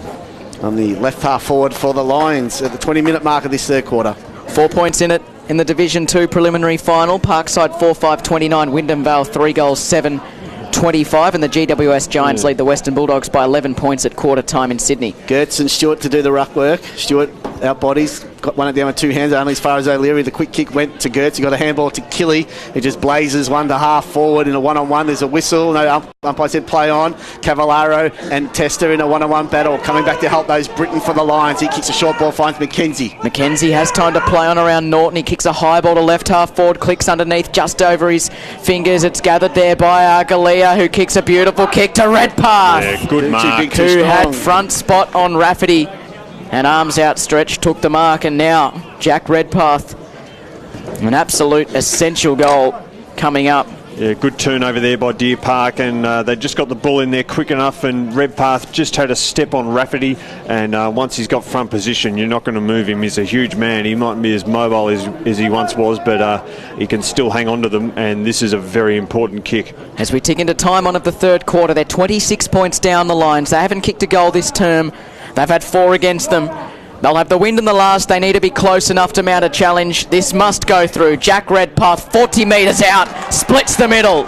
on the left half forward for the Lions at the 20-minute mark of this third quarter. 4 points in it in the Division 2 preliminary final. Parkside 4-5-29, Wyndham Vale 3 goals 7-25, and the GWS Giants lead the Western Bulldogs by 11 points at quarter time in Sydney. Gertz and Stewart to do the ruck work. Stewart out bodies, got one down with two hands only as far as O'Leary. The quick kick went to Gertz. He got a handball to Killy. It just blazes one to half forward in a one-on-one. There's a whistle. No umpire said play on. Cavallaro and Tester in a one-on-one battle. Coming back to help those Britain for the Lions. He kicks a short ball, finds McKenzie. McKenzie has time to play on around Norton. He kicks a high ball to left half forward, clicks underneath just over his fingers. It's gathered there by Galea, who kicks a beautiful kick to Redpath. Yeah, good mark. Who had front spot on Rafferty. And arms outstretched, took the mark, and now Jack Redpath, an absolute essential goal coming up Yeah, good turnover there by Deer Park, and they just got the ball in there quick enough, and Redpath just had a step on Rafferty, and once he's got front position, you're not going to move him. He's a huge man. He mightn't be as mobile as he once was, but he can still hang on to them, and this is a very important kick. As we tick into time on of the third quarter, they're 26 points down the lines. They haven't kicked a goal this term. They've had 4 against them. They'll have the wind in the last. They need to be close enough to mount a challenge. This must go through. Jack Redpath, 40 metres out, splits the middle.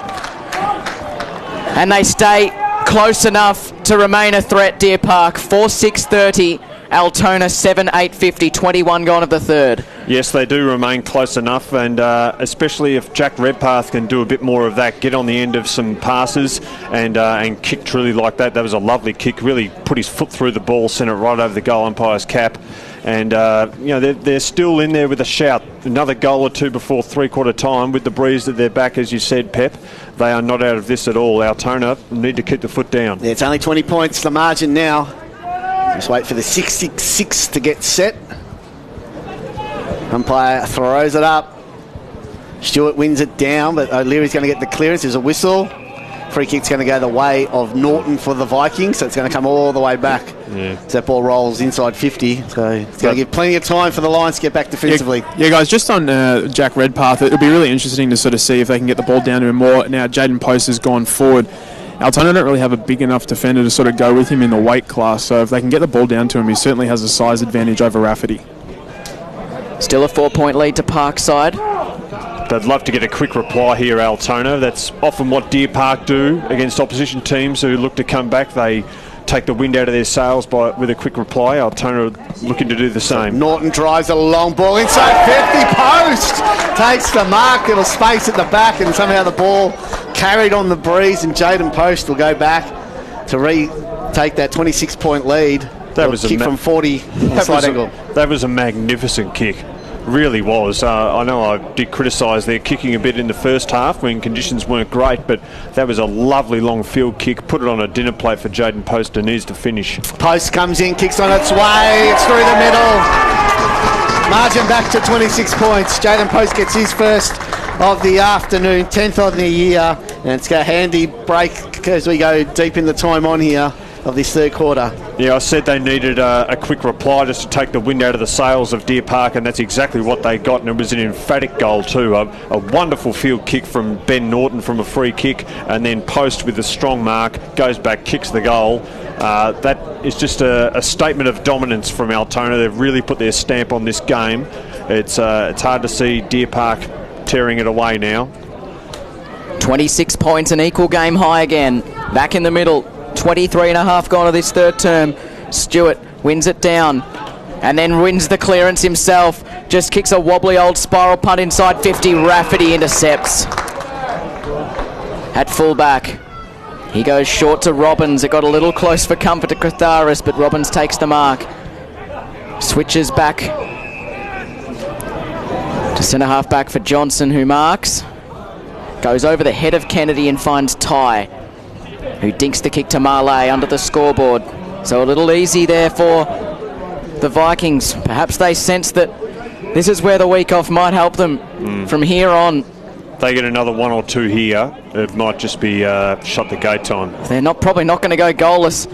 And they stay close enough to remain a threat, Deer Park. 4-6-30, Altona 7-8-50, 21 gone of the third. Yes, they do remain close enough, and especially if Jack Redpath can do a bit more of that, get on the end of some passes and kick truly like that. That was a lovely kick, really put his foot through the ball, sent it right over the goal umpire's cap. And, they're still in there with a shout. Another goal or two before three-quarter time with the breeze at their back, as you said, Pep. They are not out of this at all. Altona need to keep the foot down. Yeah, it's only 20 points, the margin now. Just wait for the 6-6-6 to get set. Umpire throws it up. Stewart wins it down, but O'Leary's going to get the clearance. There's a whistle. Free kick's going to go the way of Norton for the Vikings, so it's going to come all the way back. Yeah. So that ball rolls inside 50, so it's going to give plenty of time for the Lions to get back defensively. Yeah, guys, just on Jack Redpath, it'll be really interesting to sort of see if they can get the ball down to him more. Now, Jaden Post has gone forward. Altona don't really have a big enough defender to sort of go with him in the weight class, so if they can get the ball down to him, he certainly has a size advantage over Rafferty. Still a 4-point lead to Parkside. They'd love to get a quick reply here, Altona. That's often what Deer Park do against opposition teams who look to come back. They take the wind out of their sails with a quick reply. Altona looking to do the same. Norton drives a long ball inside 50, Post takes the mark, little space at the back, and somehow the ball carried on the breeze, and Jaden Post will go back to retake that 26-point lead. That was a kick from 40 side angle. That was a magnificent kick. Really was. I know I did criticise their kicking a bit in the first half when conditions weren't great, but that was a lovely long field kick. Put it on a dinner plate for Jaden Post, and needs to finish. Post comes in, kicks on its way, it's through the middle. Margin back to 26 points. Jaden Post gets his first of the afternoon, 10th of the year, and it's got a handy break as we go deep in the time on here of this third quarter. Yeah, I said they needed a quick reply just to take the wind out of the sails of Deer Park, and that's exactly what they got, and it was an emphatic goal too. A wonderful field kick from Ben Norton from a free kick, and then Post with a strong mark, goes back, kicks the goal. That is just a statement of dominance from Altona. They've really put their stamp on this game. It's hard to see Deer Park tearing it away now. 26 points, an equal game high again. Back in the middle. 23 and a half gone of this third term. Stewart wins it down and then wins the clearance himself. Just kicks a wobbly old spiral punt inside 50. Rafferty intercepts. At fullback, he goes short to Robbins. It got a little close for comfort to Catharis, but Robbins takes the mark. Switches back to centre half back for Johnson, who marks. Goes over the head of Kennedy and finds Ty, who dinks the kick to Marley under the scoreboard. So a little easy there for the Vikings. Perhaps they sense that this is where the week off might help them from here on. They get another one or two here, it might just be shut the gate time. They're probably not going to go goalless.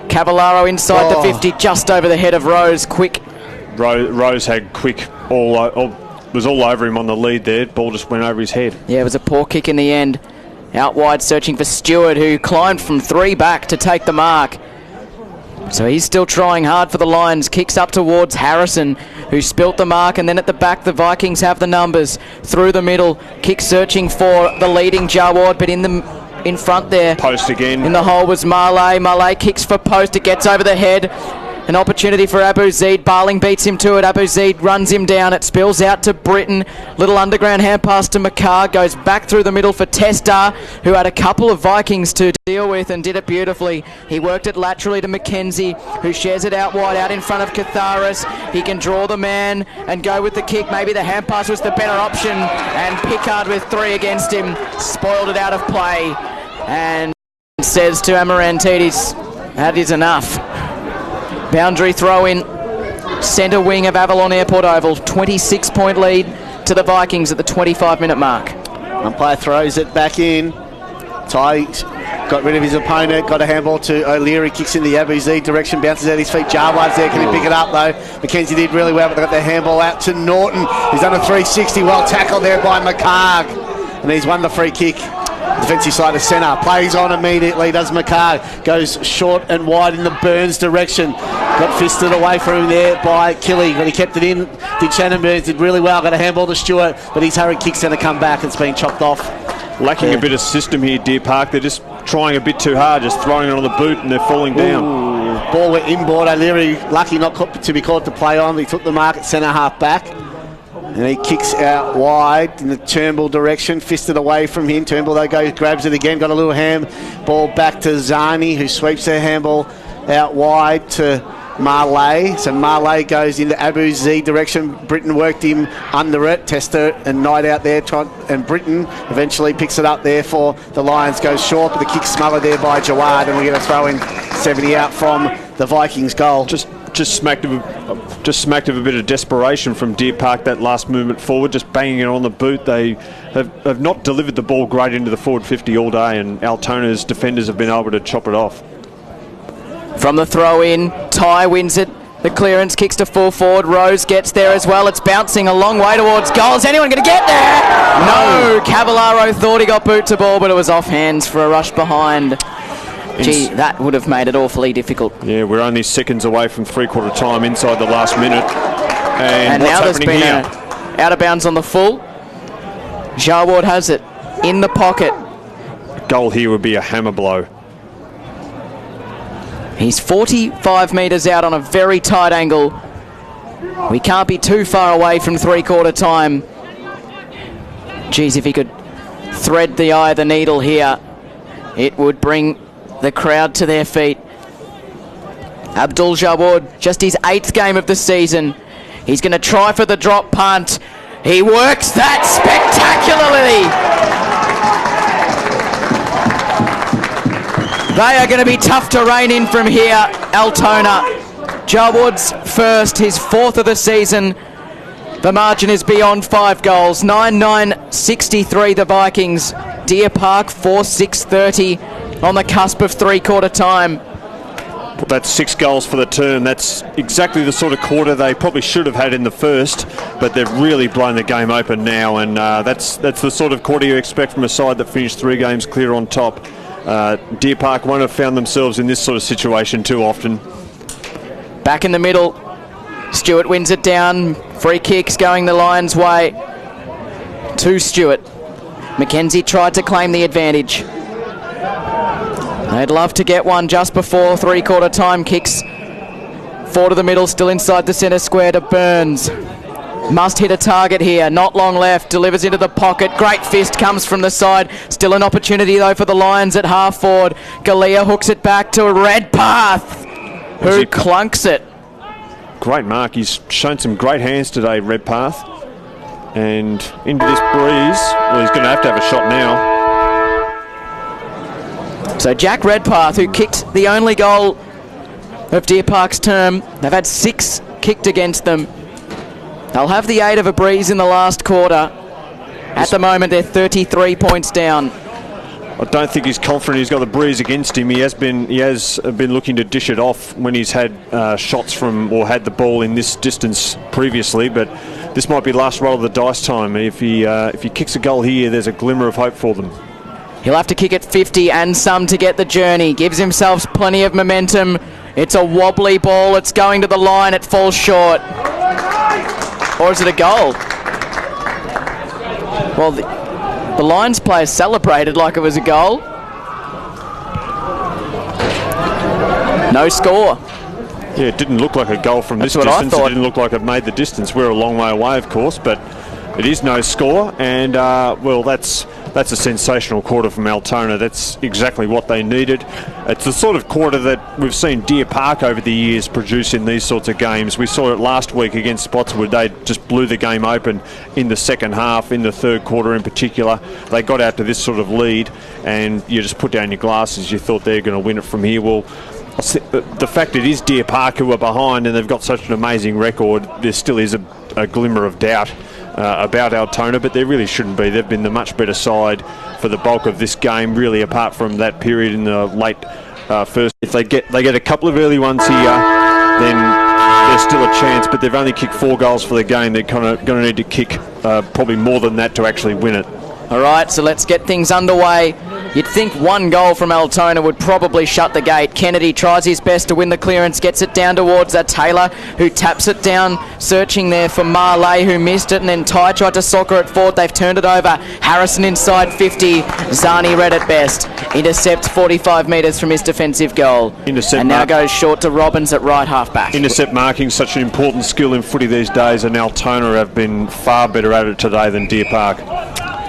Cavallaro inside the 50, just over the head of Rose. Quick. Rose had quick was all over him on the lead there. Ball just went over his head. Yeah, it was a poor kick in the end. Out wide searching for Stewart, who climbed from 3 back to take the mark. So he's still trying hard for the Lions. Kicks up towards Harrison, who spilt the mark, and then at the back the Vikings have the numbers. Through the middle, kick searching for the leading Jawad, but in front there. Post again. In the hole was Marley. Marley kicks for Post. It gets over the head. An opportunity for Abu Zaid. Barling beats him to it. Abu Zaid runs him down. It spills out to Britton. Little underground hand pass to McCarr. Goes back through the middle for Testa, who had a couple of Vikings to deal with and did it beautifully. He worked it laterally to McKenzie, who shares it out wide, out in front of Catharis. He can draw the man and go with the kick. Maybe the hand pass was the better option, and Pickard with 3 against him spoiled it out of play and says to Amarantidis, that is enough. Boundary throw in, centre wing of Avalon Airport Oval. 26-point lead to the Vikings at the 25-minute mark. Umpire throws it back in. Ty got rid of his opponent, got a handball to O'Leary, kicks in the Abu Z direction, bounces out his feet. Jarwad's there, can he pick it up though? Mackenzie did really well, but they got their handball out to Norton. He's done a 360, well tackled there by McCarg, and he's won the free kick. Defensive side of centre, plays on immediately, does McCarg, goes short and wide in the Burns direction. Got fisted away from him there by Killy, but he kept it in. Did Shannon Burns, did really well, got a handball to Stewart, but his hurried kick's going to come back. It's been chopped off. Lacking a bit of system here, Deer Park. They're just trying a bit too hard, just throwing it on the boot, and they're falling down. Ooh, ball went inboard. O'Leary lucky not to be caught to play on. He took the mark at centre half back, and he kicks out wide in the Turnbull direction, fisted away from him. Turnbull though goes, grabs it again, got a little hand ball back to Zani, who sweeps their handball out wide to Marley. So Marley goes into Abu Z direction. Britton worked him under it. Tester and Knight out there, and Britton eventually picks it up there for the Lions. Goes short, but the kick smothered there by Jawad, and we're going to throw in 70 out from the Vikings goal. Just smacked of a bit of desperation from Deer Park, that last movement forward, just banging it on the boot. They have not delivered the ball great into the forward 50 all day, and Altona's defenders have been able to chop it off. From the throw-in, Ty wins it. The clearance kicks to full forward. Rose gets there as well. It's bouncing a long way towards goal. Is anyone going to get there? No. Cavallaro thought he got boot to ball, but it was off hands for a rush behind. Gee, that would have made it awfully difficult. Yeah, we're only seconds away from three-quarter time inside the last minute. And what's now there's happening been here? Out of bounds on the full. Jarward has it in the pocket. A goal here would be a hammer blow. He's 45 metres out on a very tight angle. We can't be too far away from three-quarter time. Geez, if he could thread the eye of the needle here, it would bring the crowd to their feet. Abdul Jawad, just his 8th game of the season. He's going to try for the drop punt. He works that spectacularly. They are going to be tough to rein in from here, Altona. Jawad's first, his 4th of the season. The margin is beyond 5 goals. 9-9-63 the Vikings. Deer Park 4-6-30 on the cusp of three-quarter time. Well, that's 6 goals for the term. That's exactly the sort of quarter they probably should have had in the first, but they've really blown the game open now, and that's the sort of quarter you expect from a side that finished 3 games clear on top. Deer Park won't have found themselves in this sort of situation too often. Back in the middle, Stewart wins it down. Free kicks going the Lions' way to Stewart. Mackenzie tried to claim the advantage. They'd love to get one just before three-quarter time. Kicks forward to the middle, still inside the centre square to Burns. Must hit a target here, not long left, delivers into the pocket, great fist comes from the side, still an opportunity though for the Lions at half forward. Galea hooks it back to Redpath, who clunks it. Great mark, he's shown some great hands today, Redpath, and into this breeze. Well, he's going to have a shot now. So Jack Redpath, who kicked the only goal of Deer Park's term, they've had 6 kicked against them. They'll have the aid of a breeze in the last quarter. At the moment, they're 33 points down. I don't think he's confident he's got the breeze against him. He has been looking to dish it off when he's had shots from, or had the ball in this distance previously, but this might be last roll of the dice time. If he kicks a goal here, there's a glimmer of hope for them. He'll have to kick it 50 and some to get the journey. Gives himself plenty of momentum. It's a wobbly ball. It's going to the line. It falls short. Or is it a goal? Well, the Lions players celebrated like it was a goal. No score. Yeah, it didn't look like a goal from this distance. It didn't look like it made the distance. We're a long way away, of course, but it is no score. And, well, that's a sensational quarter from Altona. That's exactly what they needed. It's the sort of quarter that we've seen Deer Park over the years produce in these sorts of games. We saw it last week against Spotswood. They just blew the game open in the second half, in the third quarter in particular. They got out to this sort of lead, and you just put down your glasses. You thought they're going to win it from here. Well, the fact it is Deer Park who are behind and they've got such an amazing record, there still is a glimmer of doubt. about Altona, but there really shouldn't be. They've been the much better side for the bulk of this game, really, apart from that period in the late first. If they get a couple of early ones here, then there's still a chance, but they've only kicked 4 goals for the game. They're kind of going to need to kick probably more than that to actually win it. All right, so let's get things underway. You'd think 1 goal from Altona would probably shut the gate. Kennedy tries his best to win the clearance, gets it down towards Taylor, who taps it down, searching there for Marley, who missed it, and then Ty tried to soccer it forward. They've turned it over. Harrison inside 50. Zani read it best. Intercept 45 metres from his defensive goal. And now goes short to Robbins at right half-back. Intercept marking, such an important skill in footy these days, and Altona have been far better at it today than Deer Park.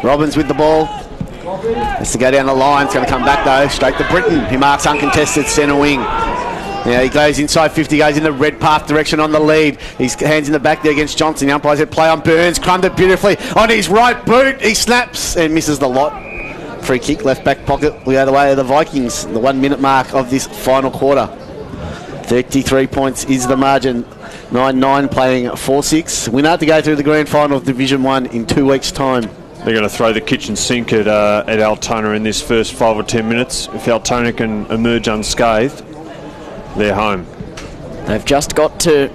Robbins with the ball. Has to go down the line. It's going to come back though, straight to Britton, who marks uncontested centre wing. Now he goes inside 50, goes in the red path direction on the lead. His hands in the back there against Johnson. The umpire said play on Burns. Crumbed it beautifully on his right boot. He snaps and misses the lot. Free kick, left back pocket. We are the way of the Vikings. The 1 minute mark of this final quarter. 33 points is the margin. 9-9 playing 4-6. Winner to go through the grand final of Division 1 in 2 weeks' time. They're going to throw the kitchen sink at Altona in this first 5 or 10 minutes. If Altona can emerge unscathed, they're home. They've just got to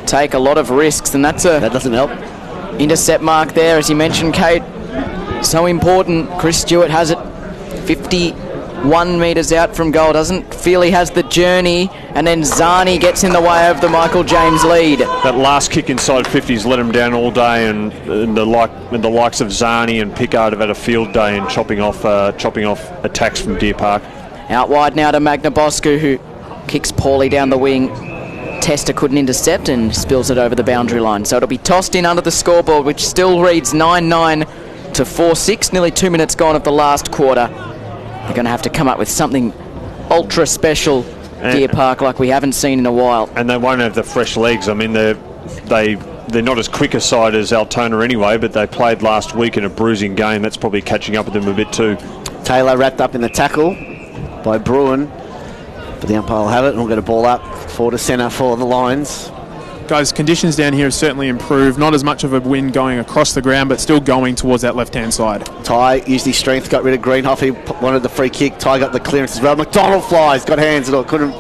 take a lot of risks, and that doesn't help. Intercept mark there, as you mentioned, Kate. So important. Chris Stewart has it 51 metres out from goal. Doesn't feel he has the journey, and then Zani gets in the way of the Michael James lead. That last kick inside 50's let him down all day, and the likes of Zani and Pickard have had a field day in chopping off attacks from Deer Park. Out wide now to Magna Bosco, who kicks poorly down the wing. Tester couldn't intercept and spills it over the boundary line. So it'll be tossed in under the scoreboard, which still reads 9-9 to 4-6. Nearly 2 minutes gone of the last quarter. They're going to have to come up with something ultra special, Deer Park, like we haven't seen in a while. And they won't have the fresh legs. I mean, they're not as quick a side as Altona anyway, but they played last week in a bruising game. That's probably catching up with them a bit too. Taylor wrapped up in the tackle by Bruin, but the umpire will have it, and we'll get a ball up forward to centre for the Lions. Guys, conditions down here have certainly improved. Not as much of a wind going across the ground, but still going towards that left-hand side. Ty used his strength, got rid of Greenhoff. He wanted the free kick. Ty got the clearance as well. McDonald flies, got hands at all, couldn't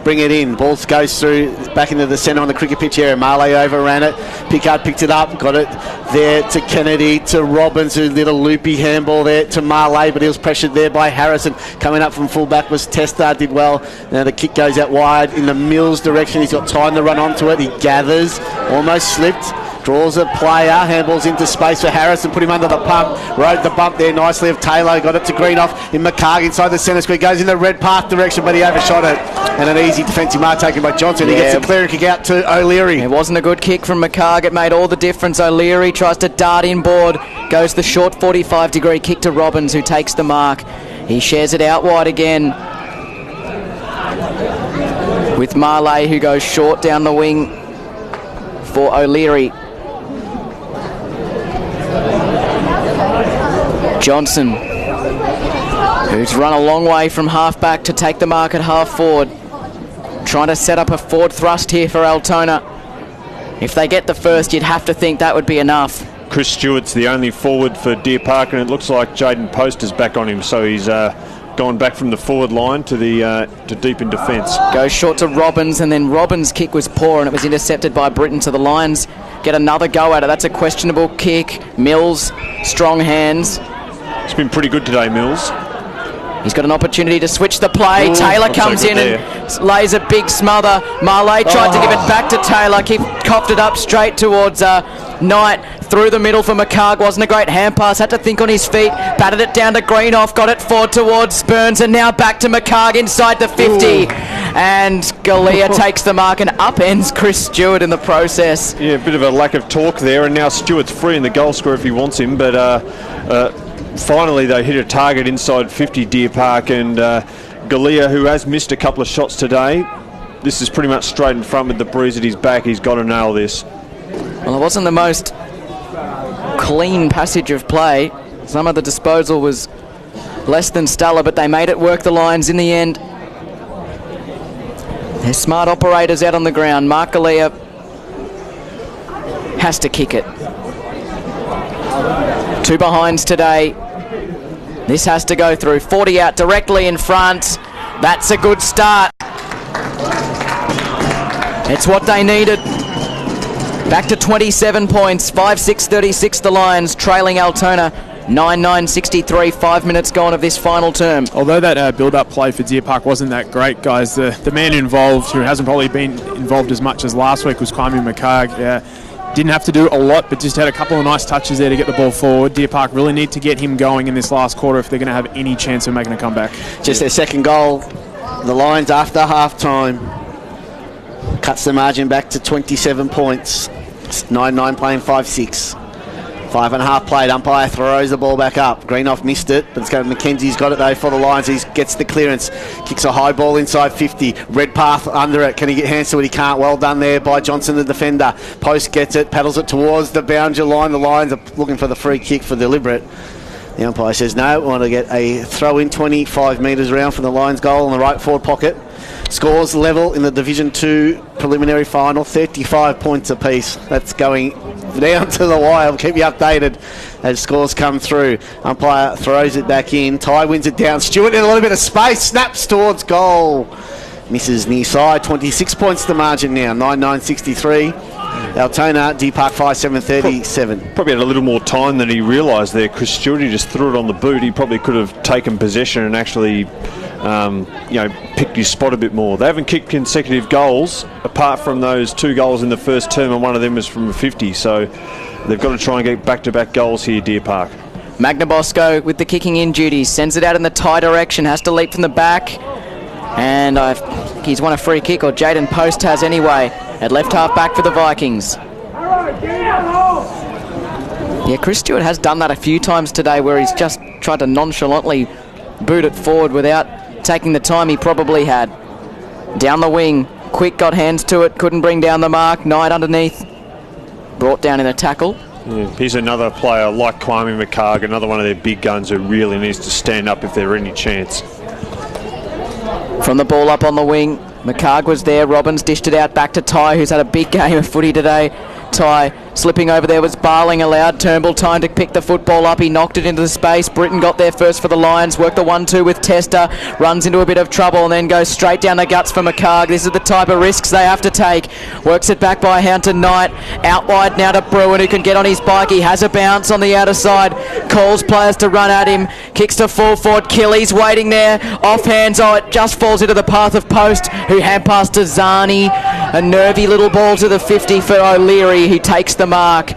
bring it in. Ball goes through back into the centre on the cricket pitch area. Marley overran it. Pickard picked it up, got it there to Kennedy, to Robbins, who did a loopy handball there to Marley, but he was pressured there by Harrison. Coming up from fullback was Testa, did well. Now the kick goes out wide in the Mills direction. He's got time to run onto it. He gathers, almost slipped. Draws a player, handballs into space for Harrison, put him under the pump, rode the bump there nicely of Taylor, got it to Greenhoff in McCarg inside the centre square, goes in the red path direction, but he overshot it, and an easy defensive mark taken by Johnson. He gets a clearing kick out to O'Leary. It wasn't a good kick from McCarg, it made all the difference. O'Leary tries to dart inboard, goes the short 45-degree kick to Robbins, who takes the mark. He shares it out wide again with Marley, who goes short down the wing for O'Leary. Johnson, who's run a long way from half-back to take the mark at half-forward. Trying to set up a forward thrust here for Altona. If they get the first, you'd have to think that would be enough. Chris Stewart's the only forward for Deer Park, and it looks like Jaden Post is back on him, so he's gone back from the forward line to deep in defence. Goes short to Robbins, and then Robbins' kick was poor, and it was intercepted by Britton. So the Lions get another go at it. That's a questionable kick. Mills, strong hands. It's been pretty good today, Mills. He's got an opportunity to switch the play. Ooh, Taylor comes in and lays a big smother. Marley tried to give it back to Taylor. Coughed it up straight towards Knight. Through the middle for McCarg. Wasn't a great hand pass. Had to think on his feet. Batted it down to Greenhoff. Got it forward towards Burns. And now back to McCarg inside the 50. Ooh. And Galea takes the mark and upends Chris Stewart in the process. Yeah, a bit of a lack of talk there. And now Stewart's free in the goal scorer if he wants him. But finally, they hit a target inside 50, Deer Park, and Galea, who has missed a couple of shots today, this is pretty much straight in front with the breeze at his back. He's got to nail this. Well, it wasn't the most clean passage of play. Some of the disposal was less than stellar, but they made it work, the Lions, in the end. They're smart operators out on the ground. Mark Galea has to kick it. Two behinds today. This has to go through. 40 out directly in front. That's a good start. It's what they needed. Back to 27 points. 5-6-36 the Lions, trailing Altona. 9-9-63, 5 minutes gone of this final term. Although that build-up play for Deer Park wasn't that great, guys, the man involved, who hasn't probably been involved as much as last week, was Kwame McCarg. Didn't have to do a lot, but just had a couple of nice touches there to get the ball forward. Deer Park really need to get him going in this last quarter if they're going to have any chance of making a comeback. Just their second goal. The Lions, after half-time, cuts the margin back to 27 points. 9-9 playing 5-6. 5.5 played. Umpire throws the ball back up. Greenoff missed it, but it's going. Mackenzie's got it though for the Lions. He gets the clearance. Kicks a high ball inside 50. Redpath under it. Can he get hands to it? He can't. Well done there by Johnson, the defender. Post gets it, paddles it towards the boundary line. The Lions are looking for the free kick for deliberate. The umpire says no. We want to get a throw in 25 metres around from the Lions goal in the right forward pocket. Scores level in the Division 2 preliminary final, 35 points apiece. That's going down to the wire. I'll keep you updated as scores come through. Umpire throws it back in. Ty wins it down. Stewart in a little bit of space. Snaps towards goal. Misses near side. 26 points the margin now. 9-9-63. Altona, Deer Park 5-7-37. Probably had a little more time than he realised there. Chris Stewart, he just threw it on the boot. He probably could have taken possession and actually picked his spot a bit more. They haven't kicked consecutive goals apart from those 2 goals in the first term, and one of them was from a 50, so they've got to try and get back-to-back goals here, Deer Park. Magnabosco with the kicking in duties, sends it out in the Thai direction, has to leap from the back, and I think he's won a free kick, or Jaden Post has anyway, at left half back for the Vikings. Yeah, Chris Stewart has done that a few times today, where he's just tried to nonchalantly boot it forward without taking the time he probably had. Down the wing, Quick got hands to it, couldn't bring down the mark. Knight underneath, brought down in a tackle. Yeah, he's another player like Kwame McCarg, another one of their big guns who really needs to stand up if there any chance. From the ball up on the wing, McCarg was there. Robbins dished it out back to Ty, who's had a big game of footy today. Ty slipping over there was Barling, allowed Turnbull time to pick the football up. He knocked it into the space. Britton got there first for the Lions, worked the 1-2 with Tester, runs into a bit of trouble and then goes straight down the guts for McCarg. This is the type of risks they have to take. Works it back by Hunter Knight, out wide now to Bruin, who can get on his bike. He has a bounce on the outer side, calls players to run at him, kicks to full forward. Killy's waiting there, off hands. Oh, it just falls into the path of Post, who hand passed to Zani. A nervy little ball to the 50 for O'Leary, who takes the mark,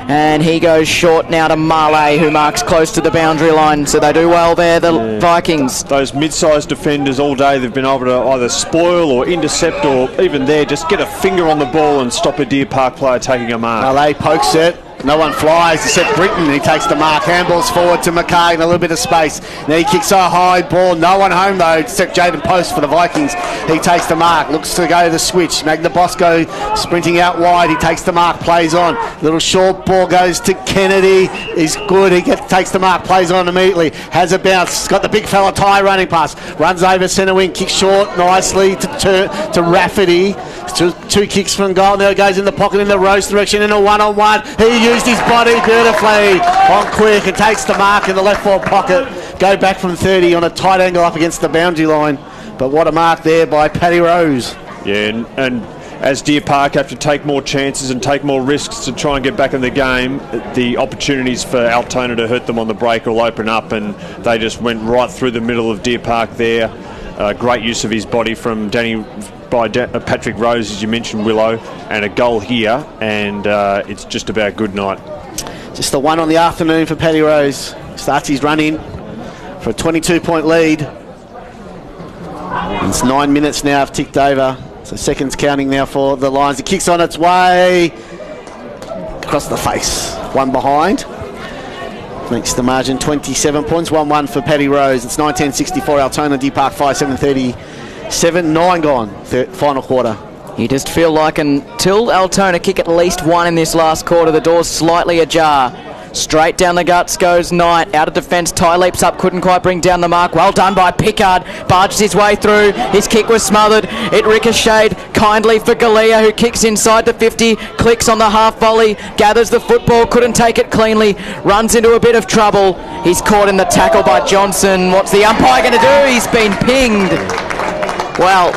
and he goes short now to Marley, who marks close to the boundary line. So they do well there, the Vikings. Those mid-sized defenders all day, they've been able to either spoil or intercept, or even there just get a finger on the ball and stop a Deer Park player taking a mark. Marley pokes it. No one flies except Britton. He takes the mark. Handballs forward to McCarg in a little bit of space. Now he kicks a high ball. No one home though except Jaden Post for the Vikings. He takes the mark. Looks to go to the switch. Magnabosco sprinting out wide. He takes the mark. Plays on. Little short ball goes to Kennedy. He's good. He takes the mark. Plays on immediately. Has a bounce. Got the big fella Ty running past. Runs over centre wing. Kicks short nicely to Rafferty. Two kicks from goal. Now it goes in the pocket in the Rose direction in a one-on-one. He used his body beautifully on Quick and takes the mark in the left forward pocket. Go back from 30 on a tight angle up against the boundary line. But what a mark there by Paddy Rose. Yeah, and as Deer Park have to take more chances and take more risks to try and get back in the game, the opportunities for Altona to hurt them on the break will open up, and they just went right through the middle of Deer Park there. Great use of his body from Patrick Rose, as you mentioned, Willow, and a goal here, and it's just about good night. Just the one on the afternoon for Paddy Rose. Starts his run in for a 22-point lead. It's 9 minutes now have ticked over, so seconds counting now for the Lions. It kicks on its way across the face. One behind. Makes the margin 27 points. 1-1 for Paddy Rose. It's 9-10-64. Altona, Deer Park 5-7-37. 9 gone. Final quarter. You just feel like until Altona kick at least one in this last quarter, the door's slightly ajar. Straight down the guts goes Knight. Out of defence, Ty leaps up, couldn't quite bring down the mark. Well done by Pickard. Barges his way through. His kick was smothered. It ricocheted kindly for Galea, who kicks inside the 50, clicks on the half volley, gathers the football, couldn't take it cleanly, runs into a bit of trouble. He's caught in the tackle by Johnson. What's the umpire going to do? He's been pinged. Well,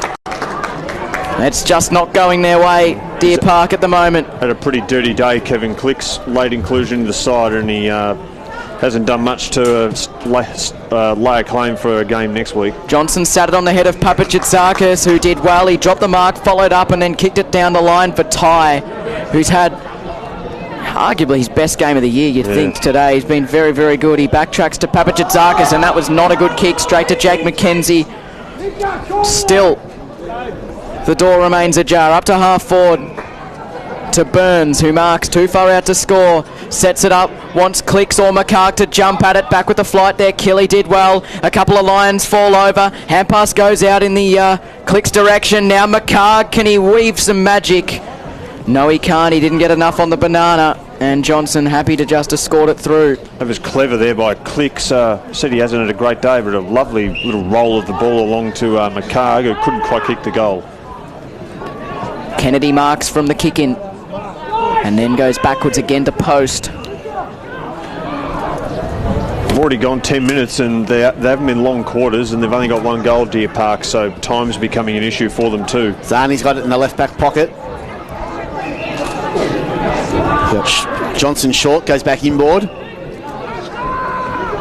it's just not going their way, Deer Park, at the moment. Had a pretty dirty day, Kevin Clicks. Late inclusion to the side, and he hasn't done much to lay a claim for a game next week. Johnson sat it on the head of Papagitzakis, who did well. He dropped the mark, followed up, and then kicked it down the line for Ty, who's had arguably his best game of the year, you'd think, today. He's been very, very good. He backtracks to Papagitzakis, and that was not a good kick. Straight to Jack McKenzie. Still, the door remains ajar. Up to half forward to Burns, who marks too far out to score. Sets it up, wants Clicks or McCarg to jump at it. Back with the flight there. Killy did well. A couple of Lions fall over. Hand pass goes out in the Clicks direction. Now McCarg, can he weave some magic? No, he can't. He didn't get enough on the banana. And Johnson happy to just escort it through. That was clever there by Clicks. Said he hasn't had a great day, but a lovely little roll of the ball along to McCarg, who couldn't quite kick the goal. Kennedy marks from the kick in and then goes backwards again to post. They've already gone 10 minutes and they haven't been long quarters, and they've only got one goal, Deer Park, so time's becoming an issue for them too. Zani's got it in the left back pocket. Johnson short, goes back inboard.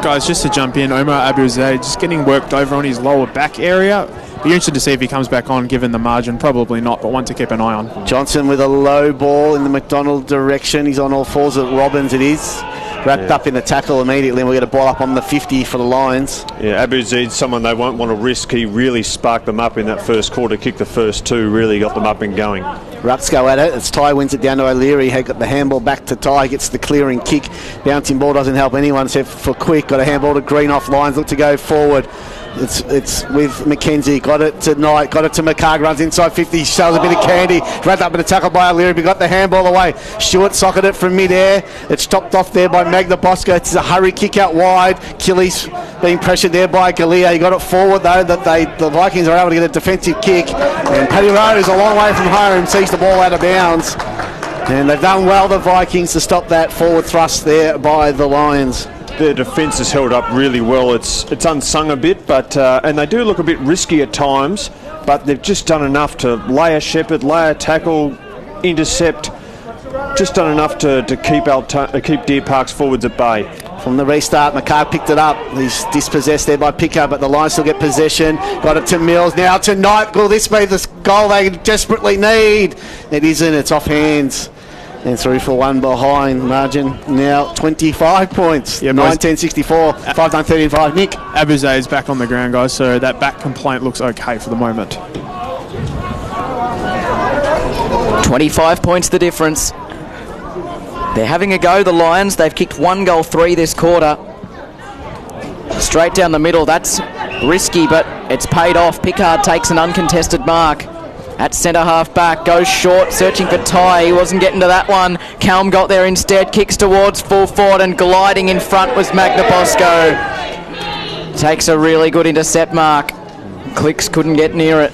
Guys, just to jump in, Omar Abu Zaid just getting worked over on his lower back area. Be interested to see if he comes back on, given the margin. Probably not, but one to keep an eye on. Johnson with a low ball in the McDonald direction. He's on all fours at Robbins, it is. Wrapped up in the tackle immediately, and we'll get a ball up on the 50 for the Lions. Yeah, Abu Zaid's someone they won't want to risk. He really sparked them up in that first quarter, kicked the first two, really got them up and going. Rucks go at it as Ty wins it down to O'Leary. He got the handball back to Ty, gets the clearing kick. Bouncing ball doesn't help anyone except for Quick. Got a handball to Green off Lions, look to go forward. It's with McKenzie, got it to Knight, got it to McCarg, runs inside 50, shows a bit of candy, wrapped up in a tackle by O'Leary, but got the handball away. Stewart socketed it from mid-air. It's stopped off there by Magna Bosco. It's a hurry kick out wide. Killy's being pressured there by Galea. He got it forward though, that the Vikings are able to get a defensive kick. And Paddy Rose, a long way from home, sees the ball out of bounds. And they've done well, the Vikings, to stop that forward thrust there by the Lions. Their defence has held up really well. It's unsung a bit, but and they do look a bit risky at times, but they've just done enough to lay a shepherd, lay a tackle, intercept. Just done enough to keep Deer Park's forwards at bay. From the restart, McCarg picked it up. He's dispossessed there by Picker, but the Lions still get possession. Got it to Mills. Now to Knight. Will this be the goal they desperately need? It isn't. It's off hands. And through for one behind. Margin now 25 points. Yeah, 19-64. 5-9-13-5. Nick. Abu Zaid's back on the ground, guys, so that back complaint looks okay for the moment. 25 points the difference. They're having a go, the Lions. They've kicked 1-3 this quarter. Straight down the middle. That's risky, but it's paid off. Pickard takes an uncontested mark. At centre half back, goes short, searching for Ty. He wasn't getting to that one. Calm got there instead, kicks towards full forward, and gliding in front was Magna Bosco. Takes a really good intercept mark. Clicks couldn't get near it.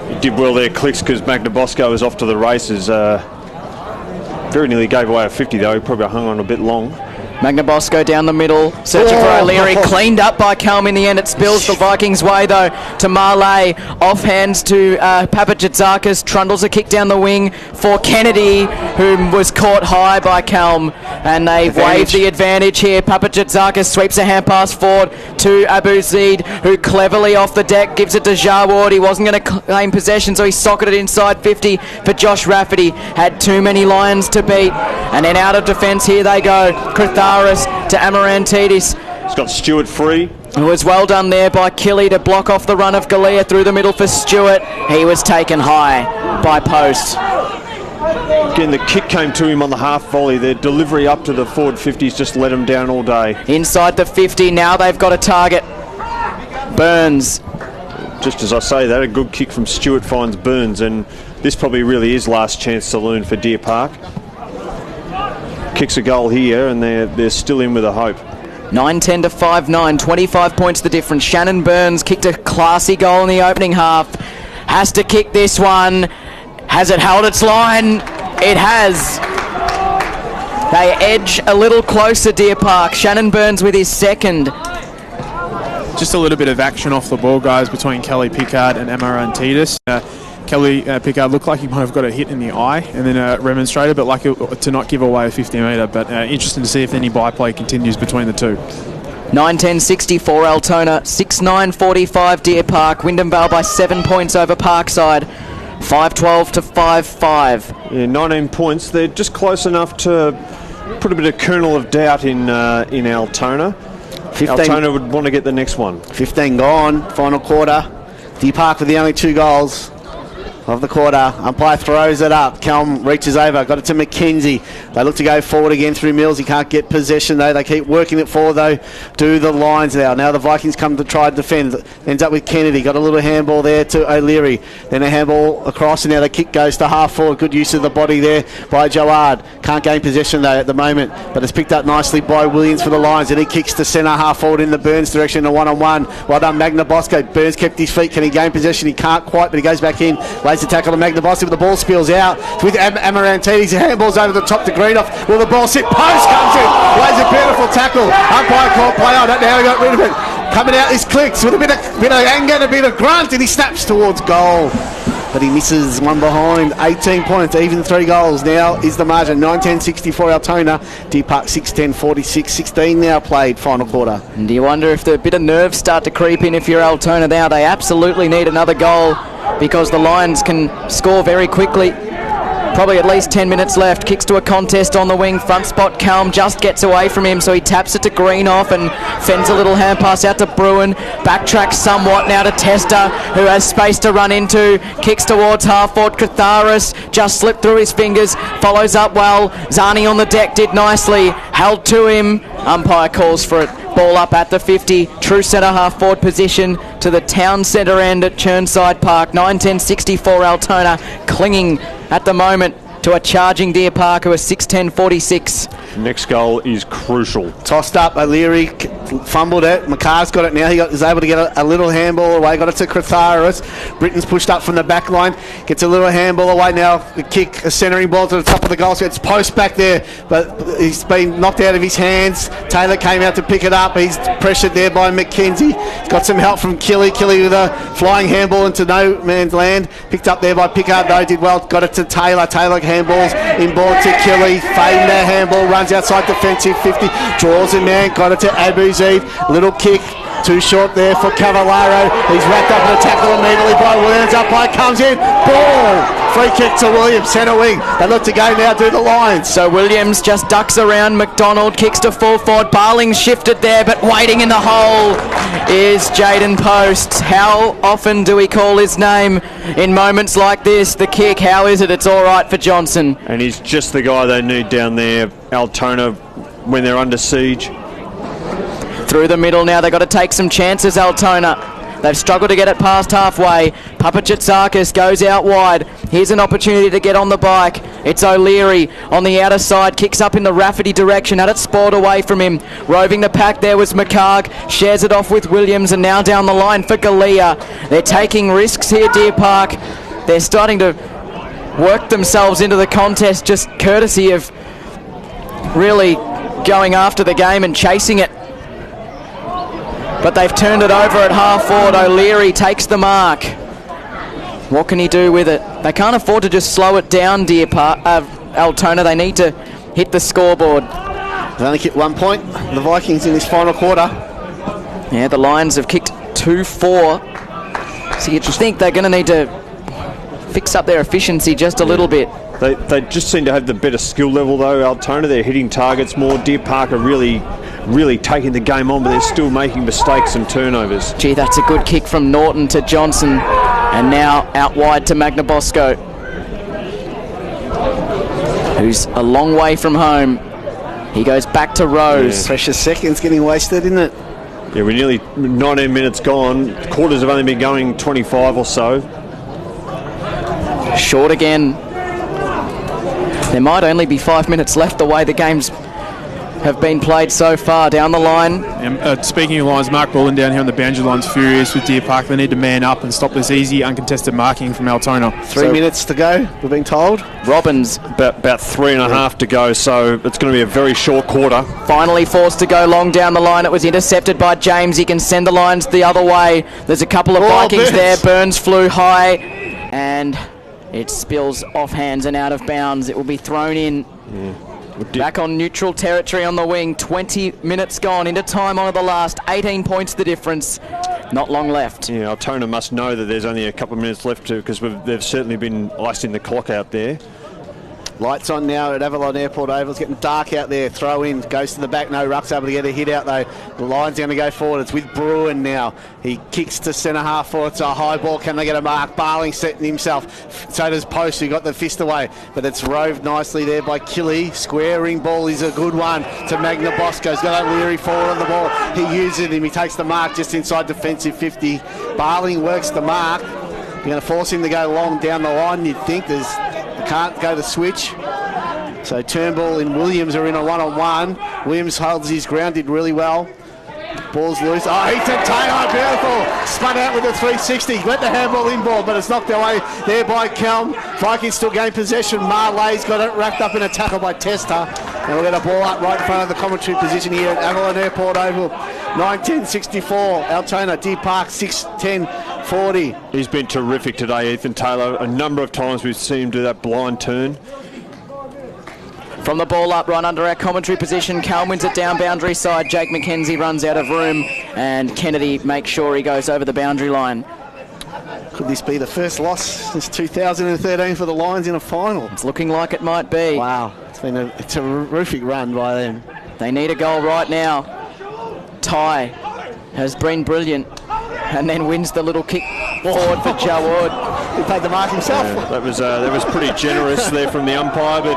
He did well there, Clicks, because Magna Bosco was off to the races. Very nearly gave away a 50 though. He probably hung on a bit long. Magna Bosco down the middle, searching for O'Leary, cleaned up by Calm in the end. It spills the Vikings' way though to Marley, off hands to Papagitzakis, trundles a kick down the wing for Kennedy, who was caught high by Calm, and they've waved the advantage here. Papagitzakis sweeps a hand pass forward to Abu Zaid, who cleverly off the deck gives it to Jawad. He wasn't going to claim possession, so he socketed it inside 50 for Josh Rafferty. Had too many Lions to beat, and then out of defence here they go. Kritharis to Amarantidis. He's got Stewart free. It was well done there by Killy to block off the run of Galea through the middle for Stewart. He was taken high by post. Again, the kick came to him on the half volley. Their delivery up to the forward 50s just let him down all day. Inside the 50, now they've got a target. Burns. Just as I say that, a good kick from Stewart finds Burns, and this probably really is last chance saloon for Deer Park. kicks a goal here, and they're still in with a hope. 9-10 to 5-9, 25 points the difference. Shannon Burns kicked a classy goal in the opening half. Has to kick this one. Has it held its line? It has. They edge a little closer, Deer Park. Shannon Burns with his second. Just a little bit of action off the ball, guys, between Kelly Pickard and Amarantidis. Kelly Pickard looked like he might have got a hit in the eye and then remonstrated, but lucky to not give away a 50-metre. But interesting to see if any byplay continues between the two. 9-10-64 Altona, 6-9-45 Deer Park. Wyndham Vale by 7 points over Parkside. 5-12 to 5-5. Yeah, 19 points. They're just close enough to put a bit of kernel of doubt in Altona. 15, Altona would want to get the next one. 15 gone, final quarter. Deer Park with the only 2 goals of the quarter. Umpire throws it up. Kelm reaches over, got it to McKenzie. They look to go forward again through Mills. He can't get possession though. They keep working it forward though. Do the lines now. Now the Vikings come to try to defend. Ends up with Kennedy. Got a little handball there to O'Leary. Then a handball across, and now the kick goes to half forward. Good use of the body there by Joard. Can't gain possession though at the moment, but it's picked up nicely by Williams for the Lions, and he kicks to centre half forward in the Burns direction, a one-on-one. Well done, Magna Bosco. Burns kept his feet. Can he gain possession? He can't quite, but he goes back in. Lays the tackle to Magna Bosco, but the ball spills out with Amarantidis. Handballs over the top to Greenoff. Will the ball sit? Post comes in. Lays a beautiful tackle. Umpire called play on it. Now he got rid of it. Coming out is Clicks with a bit of anger and a bit of grunt, and he snaps towards goal. But he misses one behind. 18 points, even 3 goals. Now is the margin. 9-10-64 Altona. Deer Park 6-10-46. 16 now played, final quarter. And do you wonder if the bit of nerves start to creep in if you're Altona now? They absolutely need another goal because the Lions can score very quickly. Probably at least 10 minutes left. Kicks to a contest on the wing. Front spot, Calm just gets away from him, so he taps it to Greenoff and fends a little hand pass out to Bruin. Backtracks somewhat now to Testa, who has space to run into. Kicks towards half forward. Catharis just slipped through his fingers. Follows up well. Zani on the deck did nicely. Held to him. Umpire calls for it. Ball up at the 50. True centre half forward position to the town centre end at Churnside Park. 9-10-64 Altona clinging at the moment to a charging Deer Park who are 6-10-46. Next goal is crucial. Tossed up, O'Leary fumbled it. McCarr's got it now. He is able to get a little handball away. Got it to Cratharis. Britton's pushed up from the back line. Gets a little handball away now. The kick, a centering ball to the top of the goal. So it's post back there, but he's been knocked out of his hands. Taylor came out to pick it up. He's pressured there by McKenzie. He's got some help from Killy. Killy with a flying handball into no man's land. Picked up there by Pickard though. Did well. Got it to Taylor. Taylor handballs inboard to Killy. Fading that handball. Runs outside defensive 50. Draws a man. Got it to Abu Zeed. Little kick. Too short there for Cavallaro. He's wrapped up in a tackle immediately by Williams. Umpire comes in. Ball. Free kick to Williams. Centre wing. They look to go now to the Lions. So Williams just ducks around. McDonald kicks to full forward. Barling's shifted there, but waiting in the hole is Jaden Post. How often do we call his name in moments like this? The kick. How is it? It's all right for Johnson. And he's just the guy they need down there, Altona, when they're under siege. Through the middle now, they've got to take some chances, Altona. They've struggled to get it past halfway. Papachitsakis goes out wide. Here's an opportunity to get on the bike. It's O'Leary on the outer side. Kicks up in the Rafferty direction. Had it spoiled away from him. Roving the pack there was McCarg. Shares it off with Williams, and now down the line for Galea. They're taking risks here, Deer Park. They're starting to work themselves into the contest just courtesy of really going after the game and chasing it. But they've turned it over at half forward. O'Leary takes the mark. What can he do with it? They can't afford to just slow it down, Deer Park, Altona. They need to hit the scoreboard. They only kicked 1 point. The Vikings in this final quarter. Yeah, the Lions have kicked 2-4. So you think they're going to need to fix up their efficiency just a little bit. They just seem to have the better skill level though, Altona. They're hitting targets more. Deer Park are really taking the game on, but they're still making mistakes and turnovers. Gee, that's a good kick from Norton to Johnson, and now out wide to Magna Bosco, who's a long way from home. He goes back to Rose. Yeah. Precious seconds getting wasted, isn't it? Yeah, we're nearly 19 minutes gone. Quarters have only been going 25 or so. Short again. There might only be 5 minutes left the way the games have been played so far. Down the line. Speaking of lines, Mark Bullen down here on the boundary line's furious with Deer Park. They need to man up and stop this easy, uncontested marking from Altona. 3 minutes to go, we've been told. Robbins. About 3.5 to go, so it's going to be a very short quarter. Finally forced to go long down the line. It was intercepted by James. He can send the lines the other way. There's a couple of Vikings Burns. there. Burns flew high, and it spills off hands and out of bounds. It will be thrown in. Back on neutral territory on the wing. 20 minutes gone into time on the last. 18 points the difference. Not long left. Yeah, Altona must know that there's only a couple of minutes left because they've certainly been icing the clock out there. Lights on now at Avalon Airport Oval. It's getting dark out there. Throw in, goes to the back. No ruck's able to get a hit out though. The line's going to go forward. It's with Bruin now. He kicks to centre half forward. It's a high ball. Can they get a mark? Barling setting himself. So does Post, who got the fist away. But it's roved nicely there by Killy. Squaring ball is a good one to Magna Bosco's got O'Leary forward on the ball. He uses him. He takes the mark just inside defensive 50. Barling works the mark. You're going to force him to go long down the line, you'd think. Can't go to switch. So Turnbull and Williams are in a one-on-one. Williams holds his ground, did really well. Ball's loose. Oh, he took Taylor, beautiful. Spun out with a 360. Let the handball in ball, but it's knocked away there by Kelm. Vikings still gain possession. Marley's got it wrapped up in a tackle by Tester. And we'll get a ball up right in front of the commentary position here at Avalon Airport Oval. 9:10:64. Altona, Deer Park 6:10:40. He's been terrific today, Ethan Taylor. A number of times we've seen him do that blind turn. From the ball up right under our commentary position, Cal wins it down boundary side. Jake McKenzie runs out of room, and Kennedy makes sure he goes over the boundary line. Could this be the first loss since 2013 for the Lions in a final? It's looking like it might be. Wow, it's been a terrific run by them. They need a goal right now. Ty has been brilliant, and then wins the little kick forward for Jawad. He played the mark himself. That was pretty generous there from the umpire, but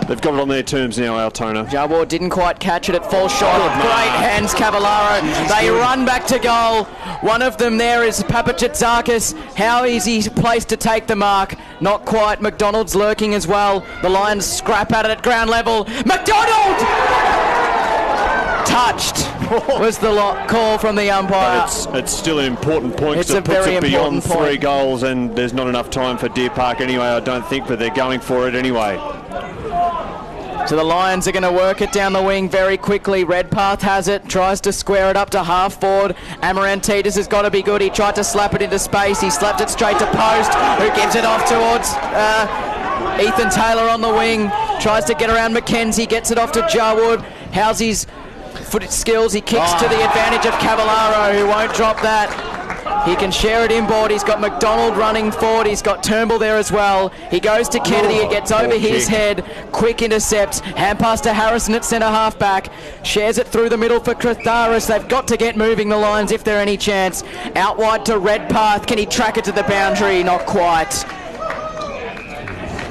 they've got it on their terms now, Altona. Jawad didn't quite catch it. It falls short. Great hands, Cavallaro. They run back to goal. One of them there is Papachitsakis. How is he placed to take the mark? Not quite. McDonald's lurking as well. The Lions scrap at it at ground level. McDonald! Touched was the call from the umpire. It's still an important point It's because a it puts very it beyond important point. 3 goals, and there's not enough time for Deer Park anyway, I don't think, but they're going for it anyway. So the Lions are going to work it down the wing very quickly. Redpath has it, tries to square it up to half forward. Amarantides has got to be good. He tried to slap it into space. He slapped it straight to Post, who gives it off towards Ethan Taylor on the wing. Tries to get around McKenzie, gets it off to Jarwood. How's his foot skills? He kicks to the advantage of Cavallaro, who won't drop that. He can share it inboard. He's got McDonald running forward. He's got Turnbull there as well. He goes to Kennedy. It gets over his head. Quick intercept. Hand pass to Harrison at centre half back. Shares it through the middle for Kratharis. They've got to get moving the Lions if they're any chance. Out wide to Redpath. Can he track it to the boundary? Not quite.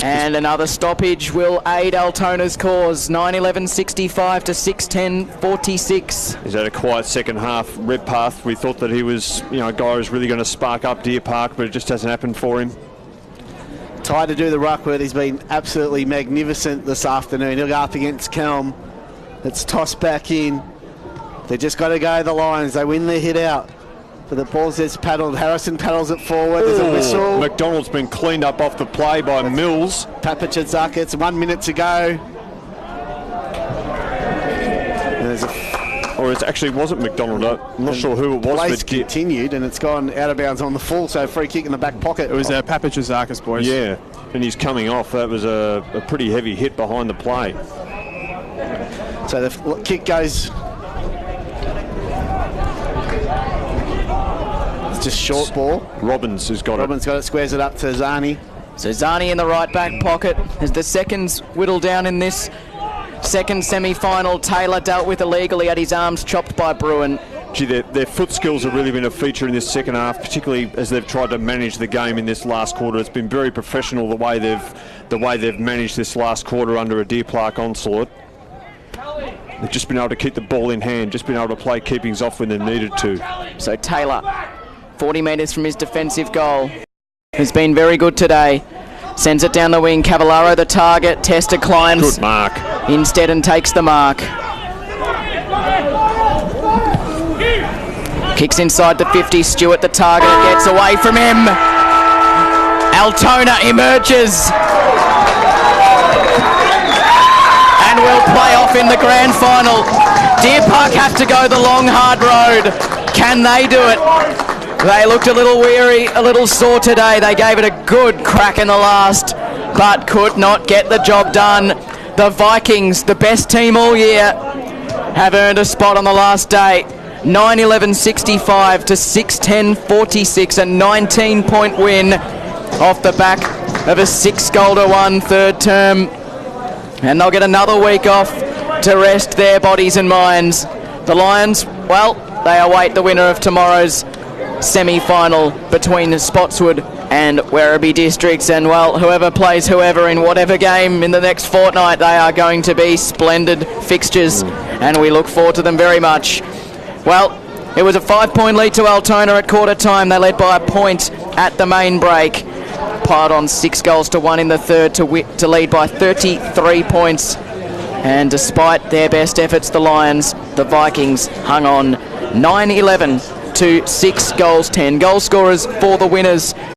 And another stoppage will aid Altona's cause. 9:11:65 to 6:10:46. He's had a quiet second half. Redpath, we thought that he was, a guy who's really going to spark up Deer Park, but it just hasn't happened for him. Ty to do the ruckwork. He's been absolutely magnificent this afternoon. He'll go up against Kelm. It's tossed back in. They just got to go the Lions. They win the hit out. But the ball says paddled. Harrison paddles it forward. There's a whistle. McDonald's been cleaned up off the play by Mills. Papachitsakis. It's 1 minute to go. Or it actually wasn't McDonald. I'm not sure who it was. Place continued, and it's gone out of bounds on the full, so free kick in the back pocket. It was Papachitsakis, boys. Yeah, and he's coming off. That was a pretty heavy hit behind the play. So the kick goes... Just short ball. Robbins has got Robbins got it, squares it up to Zani. So Zani in the right back pocket as the seconds whittle down in this second semi-final. Taylor dealt with illegally, had his arms chopped by Bruin. Gee, their foot skills have really been a feature in this second half, particularly as they've tried to manage the game in this last quarter. It's been very professional the way they've managed this last quarter under a Deer Park onslaught. They've just been able to keep the ball in hand, just been able to play keepings off when they've needed to. So Taylor, 40 metres from his defensive goal, has been very good today. Sends it down the wing. Cavallaro the target. Testa climbs Good mark. instead and takes the mark. Kicks inside the 50. Stewart the target. It gets away from him. Altona emerges and will play off in the grand final. Deer Park have to go the long, hard road. Can they do it? They looked a little weary, a little sore today. They gave it a good crack in the last, but could not get the job done. The Vikings, the best team all year, have earned a spot on the last day. 9-11-65 to 6-10-46, a 19-point win off the back of a 6-goal-to-1 third term. And they'll get another week off to rest their bodies and minds. The Lions, well, they await the winner of tomorrow's semi-final between Spotswood and Werribee Districts, and well, whoever plays whoever in whatever game in the next fortnight, they are going to be splendid fixtures, and we look forward to them very much. Well, it was a 5-point lead to Altona at quarter time. They led by a point at the main break, piled on 6-1 in the third to lead by 33 points. And despite their best efforts, the Lions, the Vikings, hung on 9-11 to 6-10. Goal scorers for the winners.